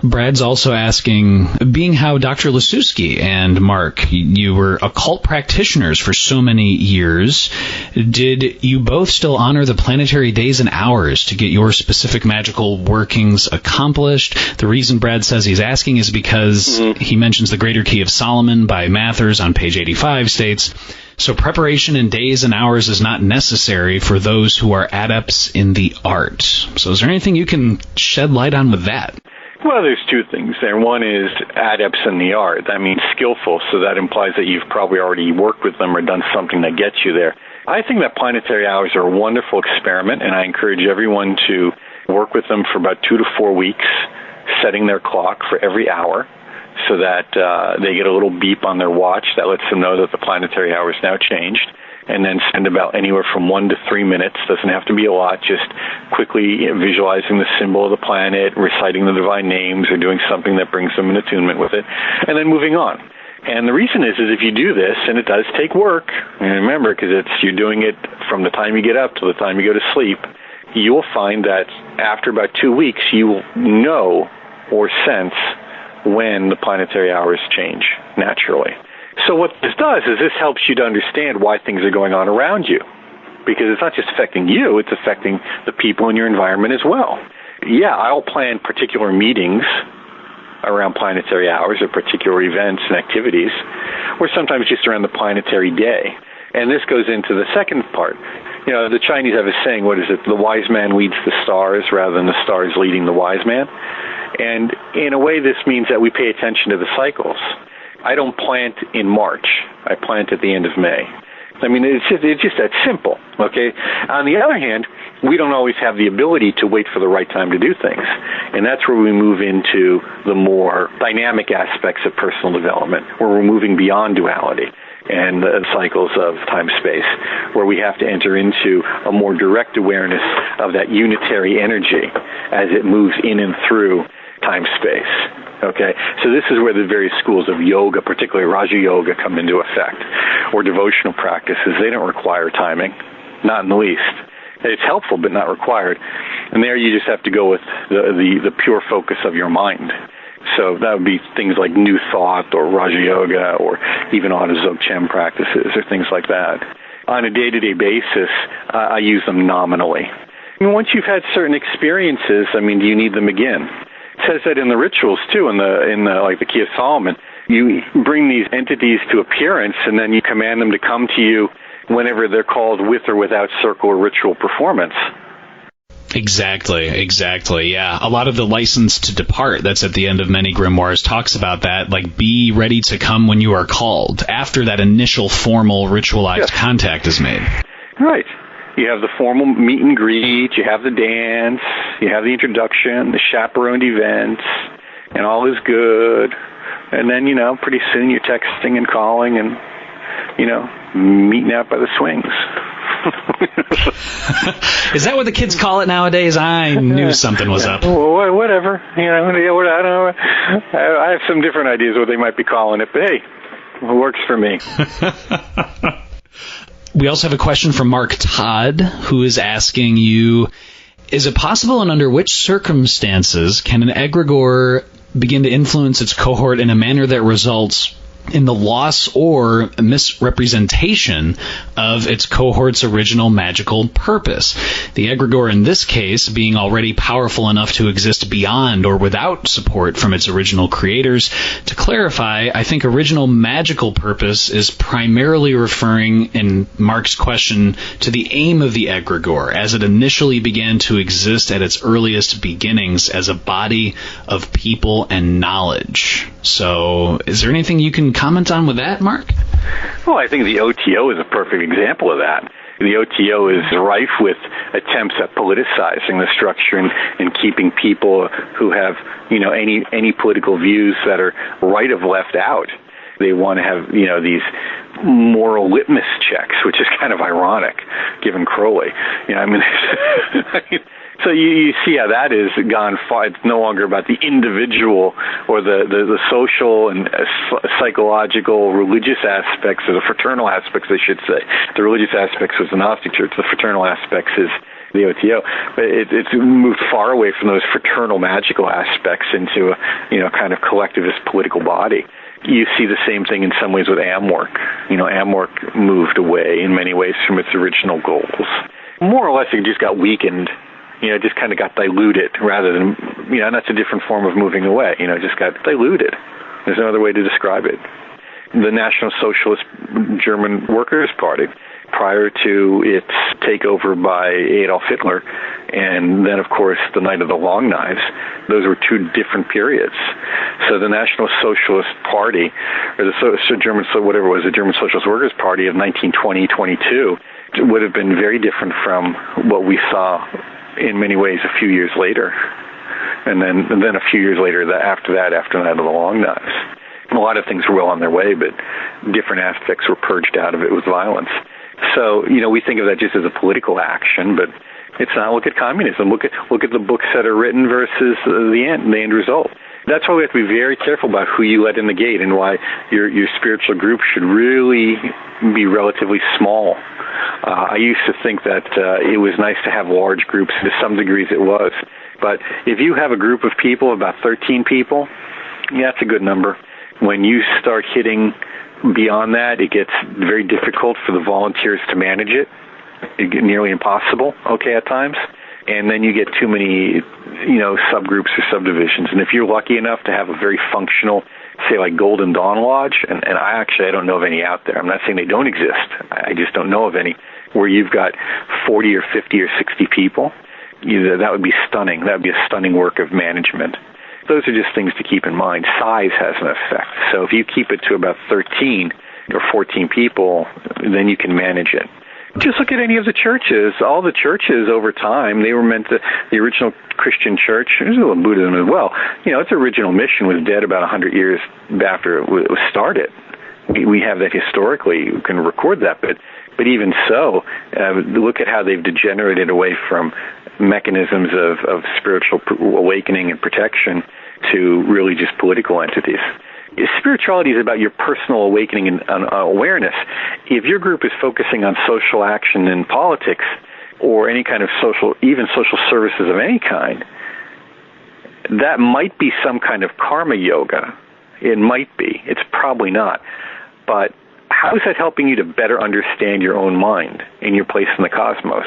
[SPEAKER 2] Brad's also asking, being how Dr. Liszewski and Mark, you were occult practitioners for so many years, did you both still honor the planetary days and hours to get your specific magical workings accomplished? The reason Brad says he's asking is because he mentions the Greater Key of Solomon by Mathers on page 85 states, so preparation in days and hours is not necessary for those who are adepts in the art. So is there anything you can shed light on with that?
[SPEAKER 1] Well, there's two things there. One is adepts in the art. That means skillful, so that implies that you've probably already worked with them or done something that gets you there. I think that planetary hours are a wonderful experiment, and I encourage everyone to work with them for about 2 to 4 weeks, setting their clock for every hour so that they get a little beep on their watch that lets them know that the planetary hour is now changed. And then spend about anywhere from 1 to 3 minutes. Doesn't have to be a lot, just quickly visualizing the symbol of the planet, reciting the divine names, or doing something that brings them in attunement with it, and then moving on. And the reason is if you do this, and it does take work, and remember, because you're doing it from the time you get up to the time you go to sleep, you'll find that after about 2 weeks, you will know or sense when the planetary hours change naturally. So what this does is this helps you to understand why things are going on around you. Because it's not just affecting you, it's affecting the people in your environment as well. Yeah, I'll plan particular meetings around planetary hours or particular events and activities, or sometimes just around the planetary day. And this goes into the second part. The Chinese have a saying, what is it? The wise man leads the stars rather than the stars leading the wise man. And in a way, this means that we pay attention to the cycles. I don't plant in March. I plant at the end of May. I mean, it's just that simple, okay? On the other hand, we don't always have the ability to wait for the right time to do things. And that's where we move into the more dynamic aspects of personal development, where we're moving beyond duality and the cycles of time-space, where we have to enter into a more direct awareness of that unitary energy as it moves in and through time-space. Okay, so this is where the various schools of yoga, particularly Raja Yoga, come into effect, or devotional practices. They don't require timing, not in the least. It's helpful, but not required. And there you just have to go with the pure focus of your mind. So that would be things like New Thought or Raja Yoga or even Dzogchen practices or things like that. On a day-to-day basis, I use them nominally. And once you've had certain experiences, do you need them again? It says that in the rituals too, in the Key of Solomon, you bring these entities to appearance, and then you command them to come to you whenever they're called with or without circle or ritual performance.
[SPEAKER 2] Exactly, yeah. A lot of the license to depart that's at the end of many grimoires talks about that, like be ready to come when you are called, after that initial formal ritualized contact is made.
[SPEAKER 1] Right. You have the formal meet and greet, you have the dance, you have the introduction, the chaperoned events, and all is good. And then, pretty soon you're texting and calling and, meeting out by the swings.
[SPEAKER 2] Is that what the kids call it nowadays? I knew something was up.
[SPEAKER 1] Whatever. I don't know. I have some different ideas what they might be calling it, but hey, it works for me.
[SPEAKER 2] We also have a question from Mark Todd, who is asking you, is it possible and under which circumstances can an egregore begin to influence its cohort in a manner that results in the loss or misrepresentation of its cohort's original magical purpose? The egregore in this case being already powerful enough to exist beyond or without support from its original creators. To clarify, I think original magical purpose is primarily referring, in Mark's question, to the aim of the egregore as it initially began to exist at its earliest beginnings as a body of people and knowledge. So is there anything you can comment on with that, Mark?
[SPEAKER 1] Well, I think the OTO is a perfect example of that. The OTO is rife with attempts at politicizing the structure and keeping people who have, any political views that are right of left out. They want to have, these moral litmus checks, which is kind of ironic, given Crowley. So you see how that has gone far. It's no longer about the individual or the social and psychological, religious aspects, or the fraternal aspects, I should say. The religious aspects was the Gnostic Church. The fraternal aspects is the OTO. It's moved far away from those fraternal magical aspects into a kind of collectivist political body. You see the same thing in some ways with AMWORK. AMWORK moved away in many ways from its original goals. More or less, it just got weakened. It just kind of got diluted rather than, and that's a different form of moving away. It just got diluted. There's no other way to describe it. The National Socialist German Workers' Party, prior to its takeover by Adolf Hitler, and then, of course, the Night of the Long Knives, those were two different periods. So the National Socialist Party, or the German Socialist Workers' Party of 1920-22, would have been very different from what we saw in many ways a few years later. And then a few years later, after the Night of the Long Knives. A lot of things were well on their way, but different aspects were purged out of it with violence. So, we think of that just as a political action, but it's not. Look at communism. Look at the books that are written versus the end result. That's why we have to be very careful about who you let in the gate and why your spiritual group should really be relatively small. I used to think that it was nice to have large groups. To some degrees it was. But if you have a group of people, about 13 people, that's a good number. When you start hitting beyond that, it gets very difficult for the volunteers to manage it. It gets nearly impossible, at times. And then you get too many, subgroups or subdivisions. And if you're lucky enough to have a very functional, say like Golden Dawn Lodge, and I don't know of any out there. I'm not saying they don't exist. I just don't know of any where you've got 40 or 50 or 60 people. That would be stunning. That would be a stunning work of management. Those are just things to keep in mind. Size has an effect. So if you keep it to about 13 or 14 people, then you can manage it. Just look at any of the churches. All the churches over time, they were meant to, the original Christian church, there's a little Buddhism as well, its original mission was dead about 100 years after it was started. We have that historically, we can record that, but even so, look at how they've degenerated away from mechanisms of spiritual awakening and protection to really just political entities. Spirituality is about your personal awakening and awareness. If your group is focusing on social action and politics, or any kind of even social services of any kind, that might be some kind of karma yoga. It might be. It's probably not. But how is that helping you to better understand your own mind and your place in the cosmos?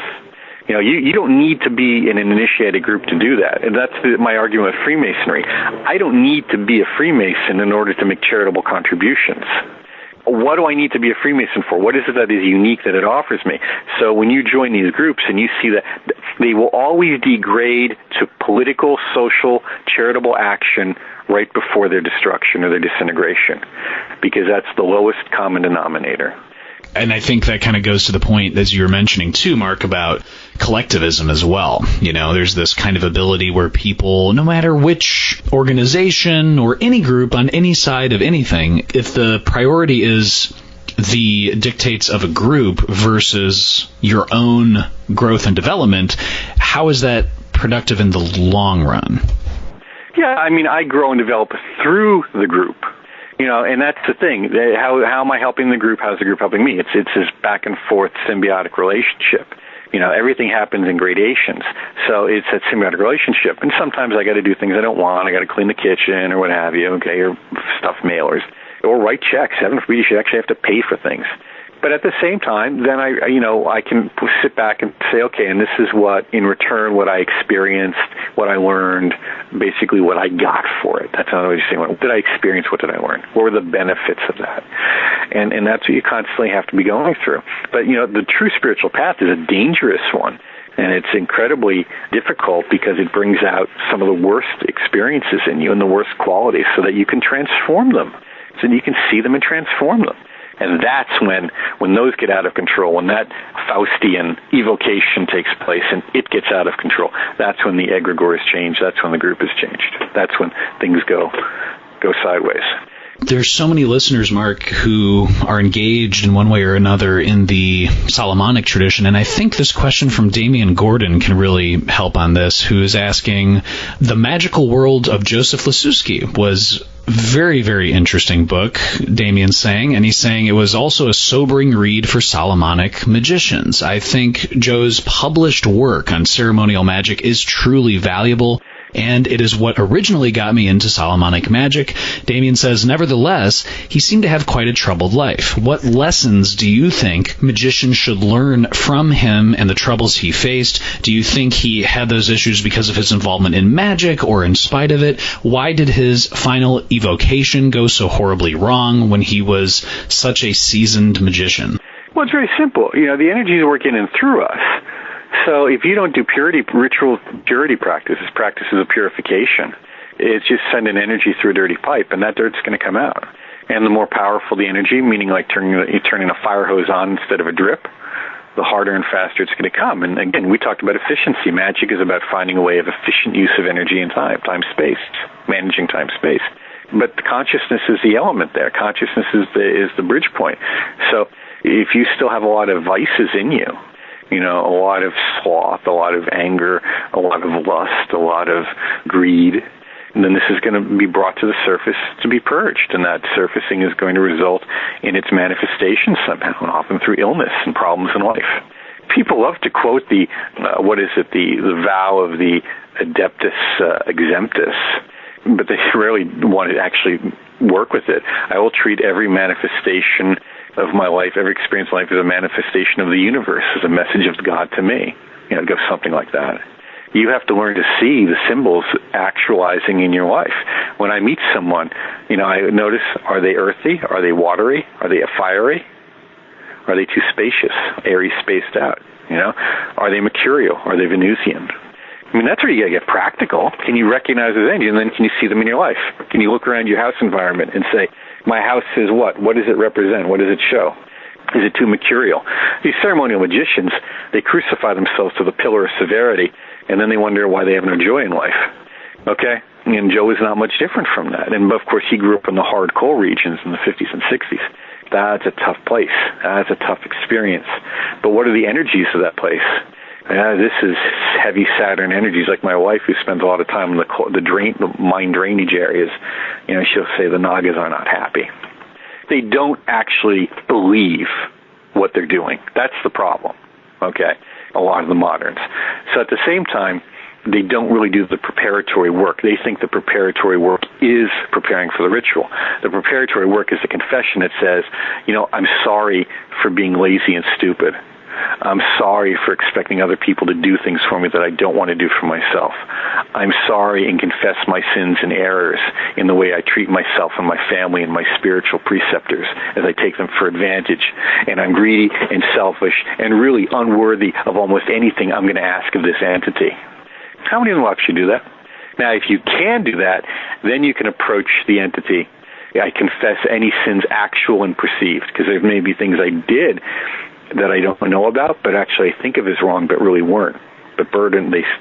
[SPEAKER 1] You don't need to be in an initiated group to do that. And that's my argument with Freemasonry. I don't need to be a Freemason in order to make charitable contributions. What do I need to be a Freemason for? What is it that is unique that it offers me? So when you join these groups and you see that they will always degrade to political, social, charitable action right before their destruction or their disintegration, because that's the lowest common denominator.
[SPEAKER 2] And I think that kind of goes to the point, as you were mentioning too, Mark, about collectivism as well. There's this kind of ability where people, no matter which organization or any group on any side of anything, if the priority is the dictates of a group versus your own growth and development, how is that productive in the long run?
[SPEAKER 1] Yeah, I grow and develop through the group. And that's the thing. How am I helping the group? How's the group helping me? It's this back and forth symbiotic relationship. Everything happens in gradations. So it's that symbiotic relationship. And sometimes I got to do things I don't want. I got to clean the kitchen or what have you, or stuff mailers, or write checks. Heaven forbid, you should actually have to pay for things. But at the same time, then I can sit back and say, okay, and this is what, in return, what I experienced, what I learned, basically what I got for it. That's another way of saying, what did I experience? What did I learn? What were the benefits of that? And that's what you constantly have to be going through. But, the true spiritual path is a dangerous one. And it's incredibly difficult because it brings out some of the worst experiences in you and the worst qualities so that you can transform them. so you can see them and transform them. And that's when those get out of control, when that Faustian evocation takes place and it gets out of control, that's when the egregores change, that's when the group is changed. That's when things go sideways.
[SPEAKER 2] There's so many listeners, Mark, who are engaged in one way or another in the Solomonic tradition, and I think this question from Damian Gordon can really help on this, who is asking, the magical world of Joseph Liszewski was very, very interesting book, Damian's saying, and he's saying it was also a sobering read for Solomonic magicians. I think Joe's published work on ceremonial magic is truly valuable, and it is what originally got me into Solomonic magic. Damian says, nevertheless, he seemed to have quite a troubled life. What lessons do you think magicians should learn from him and the troubles he faced? Do you think he had those issues because of his involvement in magic or in spite of it? Why did his final evocation go so horribly wrong when he was such a seasoned magician?
[SPEAKER 1] Well, it's very simple. The energies work in and through us. So if you don't do ritual purity practices of purification, it's just sending energy through a dirty pipe, and that dirt's going to come out. And the more powerful the energy, meaning like turning a fire hose on instead of a drip, the harder and faster it's going to come. And again, we talked about efficiency. Magic is about finding a way of efficient use of energy and time-space, managing time-space. But the consciousness is the element there. Consciousness is the bridge point. So if you still have a lot of vices in you, a lot of sloth, a lot of anger, a lot of lust, a lot of greed, and then this is going to be brought to the surface to be purged, and that surfacing is going to result in its manifestation somehow, often through illness and problems in life. People love to quote the vow of the adeptus exemptus, but they rarely want to actually work with it. I will treat every manifestation of my life, every experience of life, as a manifestation of the universe, as a message of God to me. It goes something like that. You have to learn to see the symbols actualizing in your life. When I meet someone, I notice, are they earthy? Are they watery? Are they fiery? Are they too spacious, airy, spaced out? Are they mercurial? Are they Venusian? That's where you got to get practical. Can you recognize those energies, and then can you see them in your life? Can you look around your house environment and say, my house is what? What does it represent? What does it show? Is it too mercurial? These ceremonial magicians, they crucify themselves to the pillar of severity, and then they wonder why they have no joy in life. Okay? And Joe is not much different from that. And, of course, he grew up in the hard coal regions in the 50s and 60s. That's a tough place. That's a tough experience. But what are the energies of that place? This is heavy Saturn energies. Like my wife, who spends a lot of time in the mind drainage areas, she'll say the Nagas are not happy. They don't actually believe what they're doing. That's the problem, okay? A lot of the moderns. So at the same time, they don't really do the preparatory work. They think the preparatory work is preparing for the ritual. The preparatory work is the confession that says, I'm sorry for being lazy and stupid. I'm sorry for expecting other people to do things for me that I don't want to do for myself. I'm sorry and confess my sins and errors in the way I treat myself and my family and my spiritual preceptors as I take them for advantage. And I'm greedy and selfish and really unworthy of almost anything I'm going to ask of this entity. How many of them will actually do that? Now, if you can do that, then you can approach the entity. I confess any sins actual and perceived, because there may be things I did that I don't know about, but actually I think of as wrong, but really weren't. But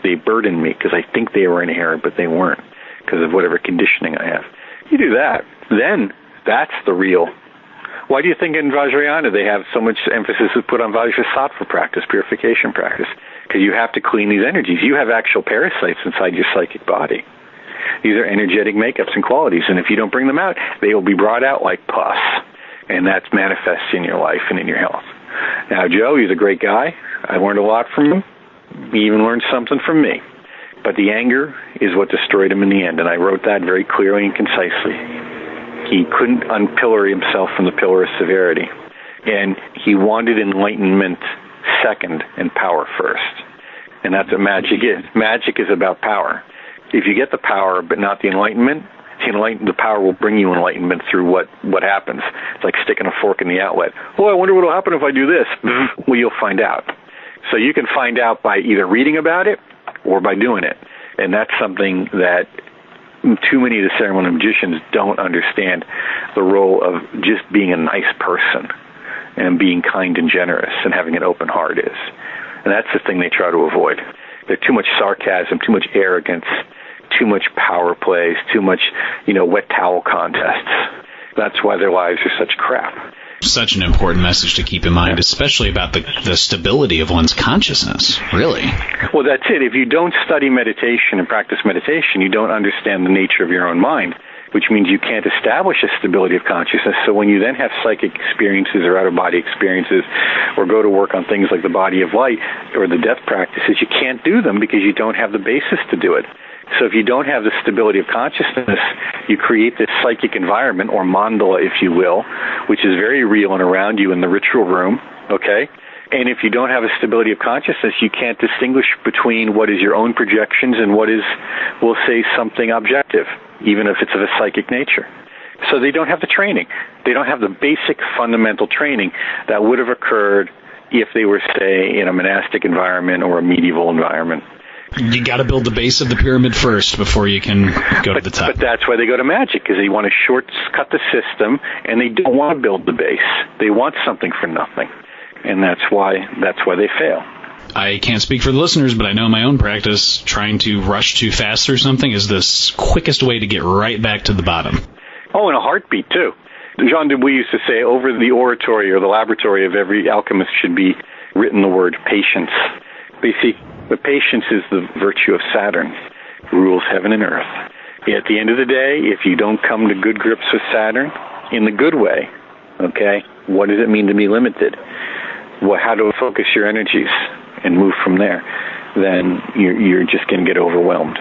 [SPEAKER 1] they burden me because I think they were in error, but they weren't because of whatever conditioning I have. You do that, then that's the real. Why do you think in Vajrayana they have so much emphasis put on Vajrasattva practice, purification practice? Because you have to clean these energies. You have actual parasites inside your psychic body. These are energetic makeups and qualities, and if you don't bring them out, they will be brought out like pus, and that manifests in your life and in your health. Now, Joe, he's a great guy. I learned a lot from him. He even learned something from me. But the anger is what destroyed him in the end, and I wrote that very clearly and concisely. He couldn't unpillar himself from the pillar of severity, and he wanted enlightenment second and power first. And that's what magic is. Magic is about power. If you get the power but not the enlightenment, the power will bring you enlightenment through what happens. It's like sticking a fork in the outlet. Oh, I wonder what will happen if I do this. Well, you'll find out. So you can find out by either reading about it or by doing it. And that's something that too many of the ceremonial magicians don't understand the role of just being a nice person and being kind and generous and having an open heart is. And that's the thing they try to avoid. There's too much sarcasm, too much arrogance, too much power plays, too much, wet towel contests. That's why their lives are such crap.
[SPEAKER 2] Such an important message to keep in mind, especially about the stability of one's consciousness, really.
[SPEAKER 1] Well, that's it. If you don't study meditation and practice meditation, you don't understand the nature of your own mind, which means you can't establish a stability of consciousness. So when you then have psychic experiences or out-of-body experiences or go to work on things like the body of light or the death practices, you can't do them because you don't have the basis to do it. So if you don't have the stability of consciousness, you create this psychic environment, or mandala, if you will, which is very real and around you in the ritual room, okay? And if you don't have a stability of consciousness, you can't distinguish between what is your own projections and what is, we'll say, something objective, even if it's of a psychic nature. So they don't have the training. They don't have the basic fundamental training that would have occurred if they were, say, in a monastic environment or a medieval environment.
[SPEAKER 2] You got to build the base of the pyramid first before you can go to the top.
[SPEAKER 1] But that's why they go to magic, because they want to shortcut the system, and they don't want to build the base. They want something for nothing, and that's why they fail.
[SPEAKER 2] I can't speak for the listeners, but I know in my own practice, trying to rush too fast through something is the quickest way to get right back to the bottom.
[SPEAKER 1] Oh, in a heartbeat, too. Jean Dubuis used to say, over the oratory or the laboratory of every alchemist should be written the word patience. But you see, but patience is the virtue of Saturn, rules heaven and earth. At the end of the day, if you don't come to good grips with Saturn in the good way, okay, what does it mean to be limited? Well, how to focus your energies and move from there, then you're just going to get overwhelmed.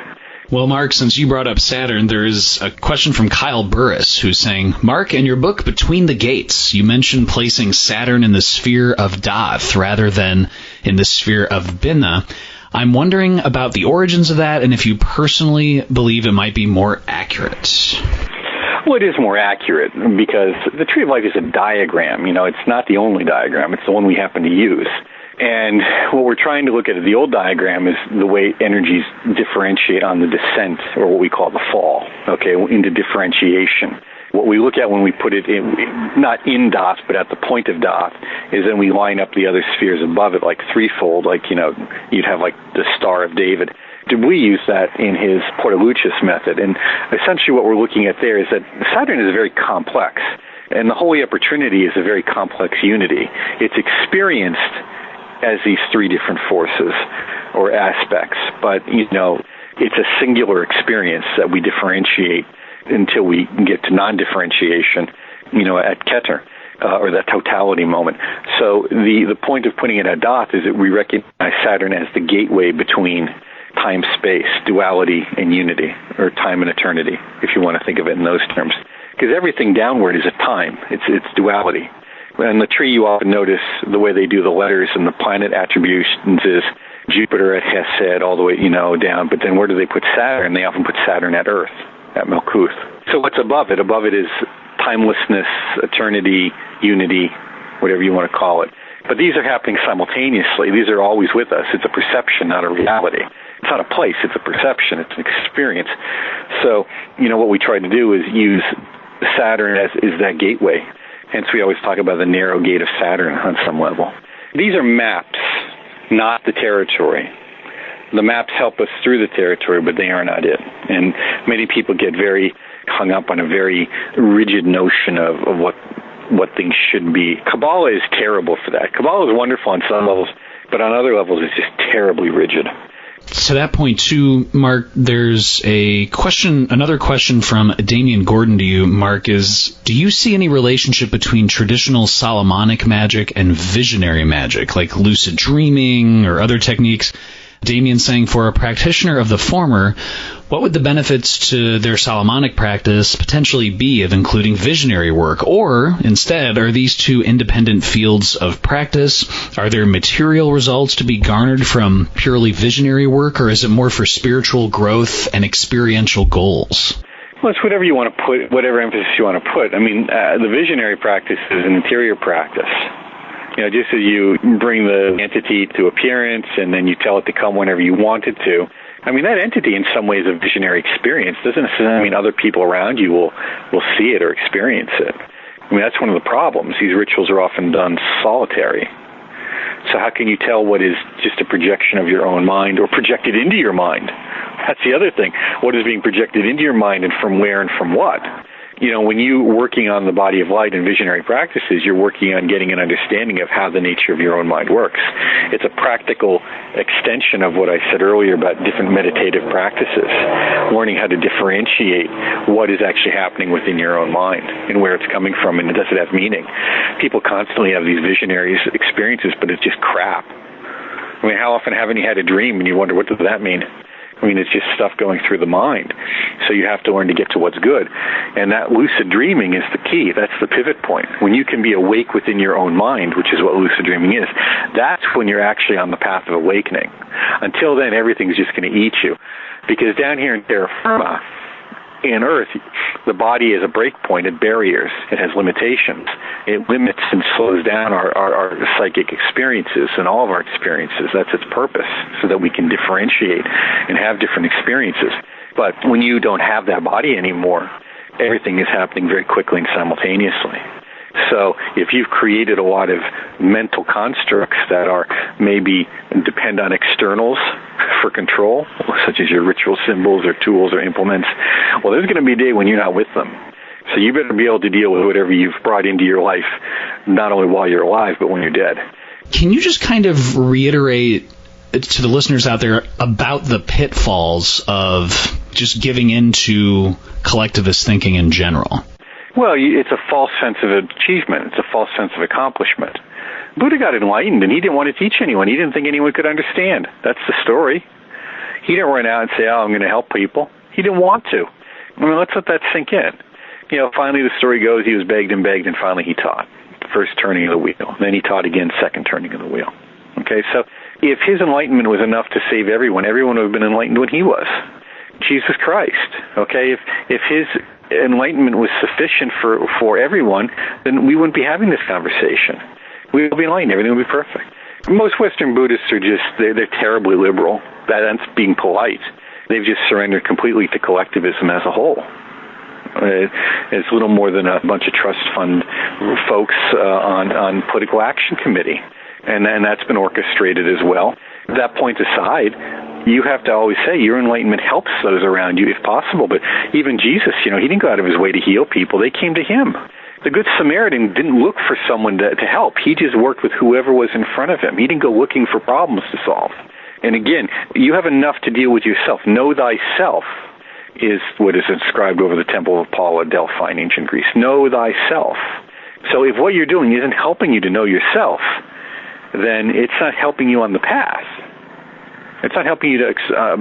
[SPEAKER 2] Well, Mark, since you brought up Saturn, there is a question from Kyle Burris, who's saying, Mark, in your book, Between the Gates, you mentioned placing Saturn in the sphere of Thoth rather than in the sphere of Binah. I'm wondering about the origins of that and if you personally believe it might be more accurate.
[SPEAKER 1] Well, it is more accurate because the Tree of Life is a diagram. It's not the only diagram. It's the one we happen to use. And what we're trying to look at the old diagram is the way energies differentiate on the descent, or what we call the fall, okay, into differentiation. What we look at when we put it in, not in Thoth, but at the point of Thoth, is then we line up the other spheres above it like threefold, like, you'd have like the Star of David. Dubuis used that in his Portaluchis method, and essentially what we're looking at there is that Saturn is very complex, and the Holy Upper Trinity is a very complex unity. It's experienced as these three different forces or aspects, but it's a singular experience that we differentiate until we get to non-differentiation, at Keter, or that totality moment. So the point of putting it at Thoth is that we recognize Saturn as the gateway between time-space, duality, and unity, or time and eternity, if you want to think of it in those terms. Because everything downward is a time. It's duality. In the tree, you often notice the way they do the letters and the planet attributions is Jupiter at Hesed all the way, down. But then where do they put Saturn? They often put Saturn at Earth, at Malkuth. So what's above it? Above it is timelessness, eternity, unity, whatever you want to call it. But these are happening simultaneously. These are always with us. It's a perception, not a reality. It's not a place. It's a perception. It's an experience. So, what we try to do is use Saturn as that gateway. Hence, we always talk about the narrow gate of Saturn on some level. These are maps, not the territory. The maps help us through the territory, but they are not it. And many people get very hung up on a very rigid notion of what things should be. Kabbalah is terrible for that. Kabbalah is wonderful on some levels, but on other levels it's just terribly rigid.
[SPEAKER 2] To that point, too, Mark, there's another question from Damian Gordon to you, Mark, is, do you see any relationship between traditional Solomonic magic and visionary magic, like lucid dreaming or other techniques? Damian saying, for a practitioner of the former, what would the benefits to their Solomonic practice potentially be of including visionary work? Or, instead, are these two independent fields of practice? Are there material results to be garnered from purely visionary work, or is it more for spiritual growth and experiential goals?
[SPEAKER 1] Well, it's whatever you want to put, whatever emphasis you want to put. I mean, the visionary practice is an interior practice. Just as you bring the entity to appearance and then you tell it to come whenever you want it to, I mean, that entity in some ways a visionary experience. Doesn't necessarily mean other people around you will see it or experience it. I mean, that's one of the problems. These rituals are often done solitary. So how can you tell what is just a projection of your own mind or projected into your mind? That's the other thing. What is being projected into your mind and from where and from what? You know, when you're working on the body of light and visionary practices, you're working on getting an understanding of how the nature of your own mind works. It's a practical extension of what I said earlier about different meditative practices, learning how to differentiate what is actually happening within your own mind and where it's coming from, and does it have meaning. People constantly have these visionary experiences, but it's just crap. I mean, how often haven't you had a dream and you wonder, what does that mean? I mean, it's just stuff going through the mind. So you have to learn to get to what's good. And that lucid dreaming is the key. That's the pivot point. When you can be awake within your own mind, which is what lucid dreaming is, that's when you're actually on the path of awakening. Until then, everything's just going to eat you. Because down here in terra firma, in Earth, the body is a breakpoint. It barriers. It has limitations. It limits and slows down our psychic experiences and all of our experiences. That's its purpose, so that we can differentiate and have different experiences. But when you don't have that body anymore, everything is happening very quickly and simultaneously. So if you've created a lot of mental constructs that are maybe depend on externals for control, such as your ritual symbols or tools or implements, well, there's going to be a day when you're not with them. So you better be able to deal with whatever you've brought into your life, not only while you're alive, but when you're dead.
[SPEAKER 2] Can you just kind of reiterate to the listeners out there about the pitfalls of just giving into collectivist thinking in general?
[SPEAKER 1] Well, it's a false sense of achievement. It's a false sense of accomplishment. Buddha got enlightened, and he didn't want to teach anyone. He didn't think anyone could understand. That's the story. He didn't run out and say, I'm going to help people. He didn't want to. I mean, let's let that sink in. You know, finally the story goes, he was begged, and finally he taught. First turning of the wheel. Then he taught again, second turning of the wheel. Okay, so if his enlightenment was enough to save everyone would have been enlightened when he was. Jesus Christ. Okay, if his enlightenment was sufficient for everyone, then we wouldn't be having this conversation. We would be enlightened. Everything would be perfect. Most Western Buddhists are they're terribly liberal. That's being polite. They've just surrendered completely to collectivism as a whole. It's little more than a bunch of trust fund folks on political action committee. And that's been orchestrated as well. That point aside, you have to always say your enlightenment helps those around you if possible. But even Jesus, he didn't go out of his way to heal people. They came to him. The Good Samaritan didn't look for someone to help. He just worked with whoever was in front of him. He didn't go looking for problems to solve. And again, you have enough to deal with yourself. Know thyself is what is inscribed over the temple of Apollo at Delphi in ancient Greece. Know thyself. So if what you're doing isn't helping you to know yourself, then it's not helping you on the path. It's not helping you to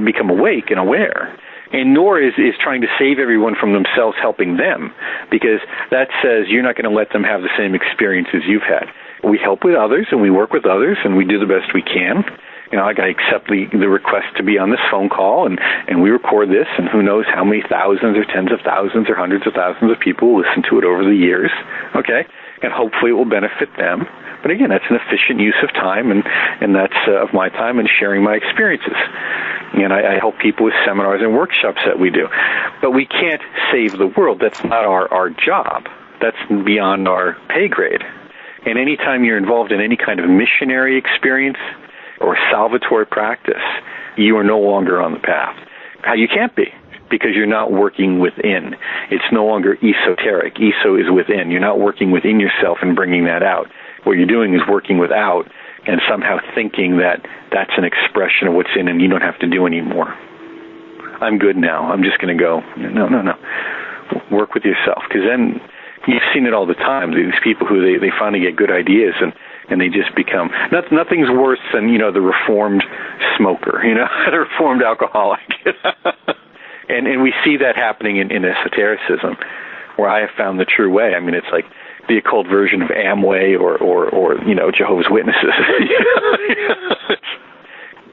[SPEAKER 1] become awake and aware. And nor is trying to save everyone from themselves helping them, because that says you're not going to let them have the same experiences you've had. We help with others, and we work with others, and we do the best we can. Like I accept the request to be on this phone call, and we record this, and who knows how many thousands or tens of thousands or hundreds of thousands of people will listen to it over the years, okay? And hopefully it will benefit them. But again, that's an efficient use of time, and that's of my time and sharing my experiences. And I help people with seminars and workshops that we do. But we can't save the world. That's not our job. That's beyond our pay grade. And anytime you're involved in any kind of missionary experience or salvatory practice, you are no longer on the path. You can't be, because you're not working within. It's no longer esoteric. ESO is within. You're not working within yourself and bringing that out. What you're doing is working without and somehow thinking that that's an expression of what's in and you don't have to do anymore. I'm good now. I'm just going to go. No. Work with yourself, because then you've seen it all the time. These people who they finally get good ideas and they just become, nothing's worse than, the reformed smoker, the reformed alcoholic. And we see that happening in esotericism, where I have found the true way. I mean, it's like the occult version of Amway or Jehovah's Witnesses.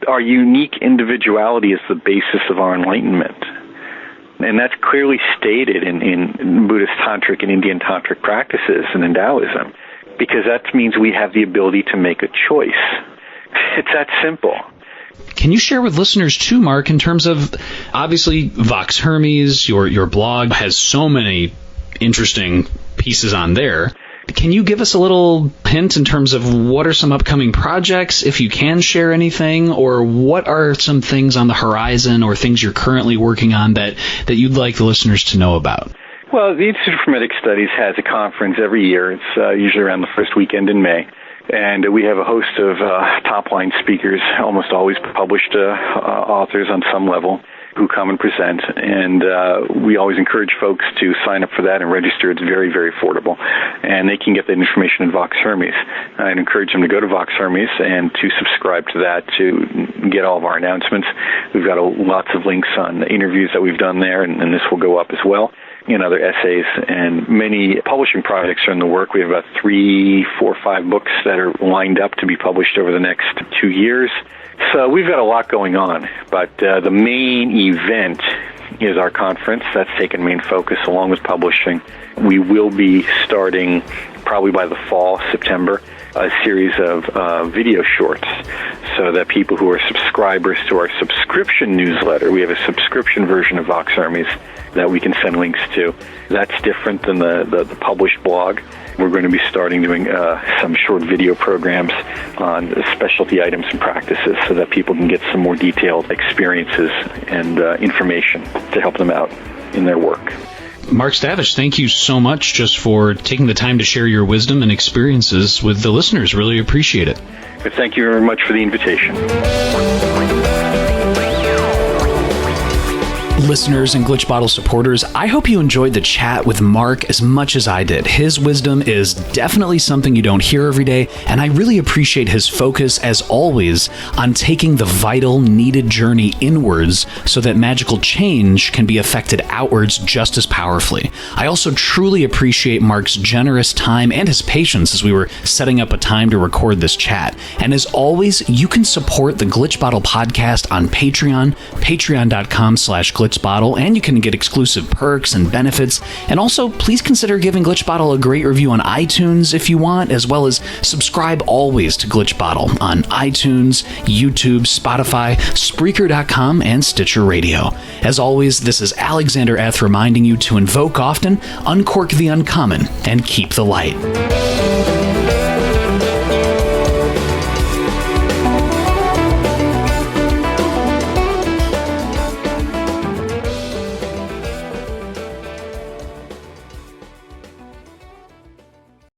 [SPEAKER 1] Our unique individuality is the basis of our enlightenment. And that's clearly stated in Buddhist Tantric and Indian Tantric practices and in Taoism, because that means we have the ability to make a choice. It's that simple.
[SPEAKER 2] Can you share with listeners too, Mark, in terms of, obviously, VOXHERMES, your blog has so many interesting pieces on there. Can you give us a little hint in terms of what are some upcoming projects, if you can share anything, or what are some things on the horizon or things you're currently working on that you'd like the listeners to know about?
[SPEAKER 1] Well, the Institute for Hermetic Studies has a conference every year. It's usually around the first weekend in May. And we have a host of top-line speakers, almost always published authors on some level, who come and present. And we always encourage folks to sign up for that and register. It's very, very affordable. And they can get that information at VOXHERMES. I'd encourage them to go to VOXHERMES and to subscribe to that to get all of our announcements. We've got lots of links on interviews that we've done there, and this will go up as well, in other essays, and many publishing projects are in the work. We have about 3, 4, 5 books that are lined up to be published over the next 2 years. So we've got a lot going on, but the main event is our conference. That's taken main focus along with publishing. We will be starting probably by the fall, September, a series of video shorts so that people who are subscribers to our subscription newsletter, we have a subscription version of VOXHERMES that we can send links to. That's different than the published blog. We're going to be starting doing some short video programs on specialty items and practices so that people can get some more detailed experiences and information to help them out in their work.
[SPEAKER 2] Mark Stavish, thank you so much just for taking the time to share your wisdom and experiences with the listeners. Really appreciate it.
[SPEAKER 1] Thank you very much for the invitation.
[SPEAKER 2] Listeners and Glitch Bottle supporters, I hope you enjoyed the chat with Mark as much as I did. His wisdom is definitely something you don't hear every day, and I really appreciate his focus, as always, on taking the vital, needed journey inwards so that magical change can be affected outwards just as powerfully. I also truly appreciate Mark's generous time and his patience as we were setting up a time to record this chat. And as always, you can support the Glitch Bottle podcast on Patreon, patreon.com/glitchbottle, and you can get exclusive perks and benefits. And also, please consider giving Glitch Bottle a great review on iTunes if you want, as well as subscribe always to Glitch Bottle on iTunes, YouTube, Spotify, Spreaker.com, and Stitcher Radio. As always, this is Alexander F. reminding you to invoke often, uncork the uncommon, and keep the light.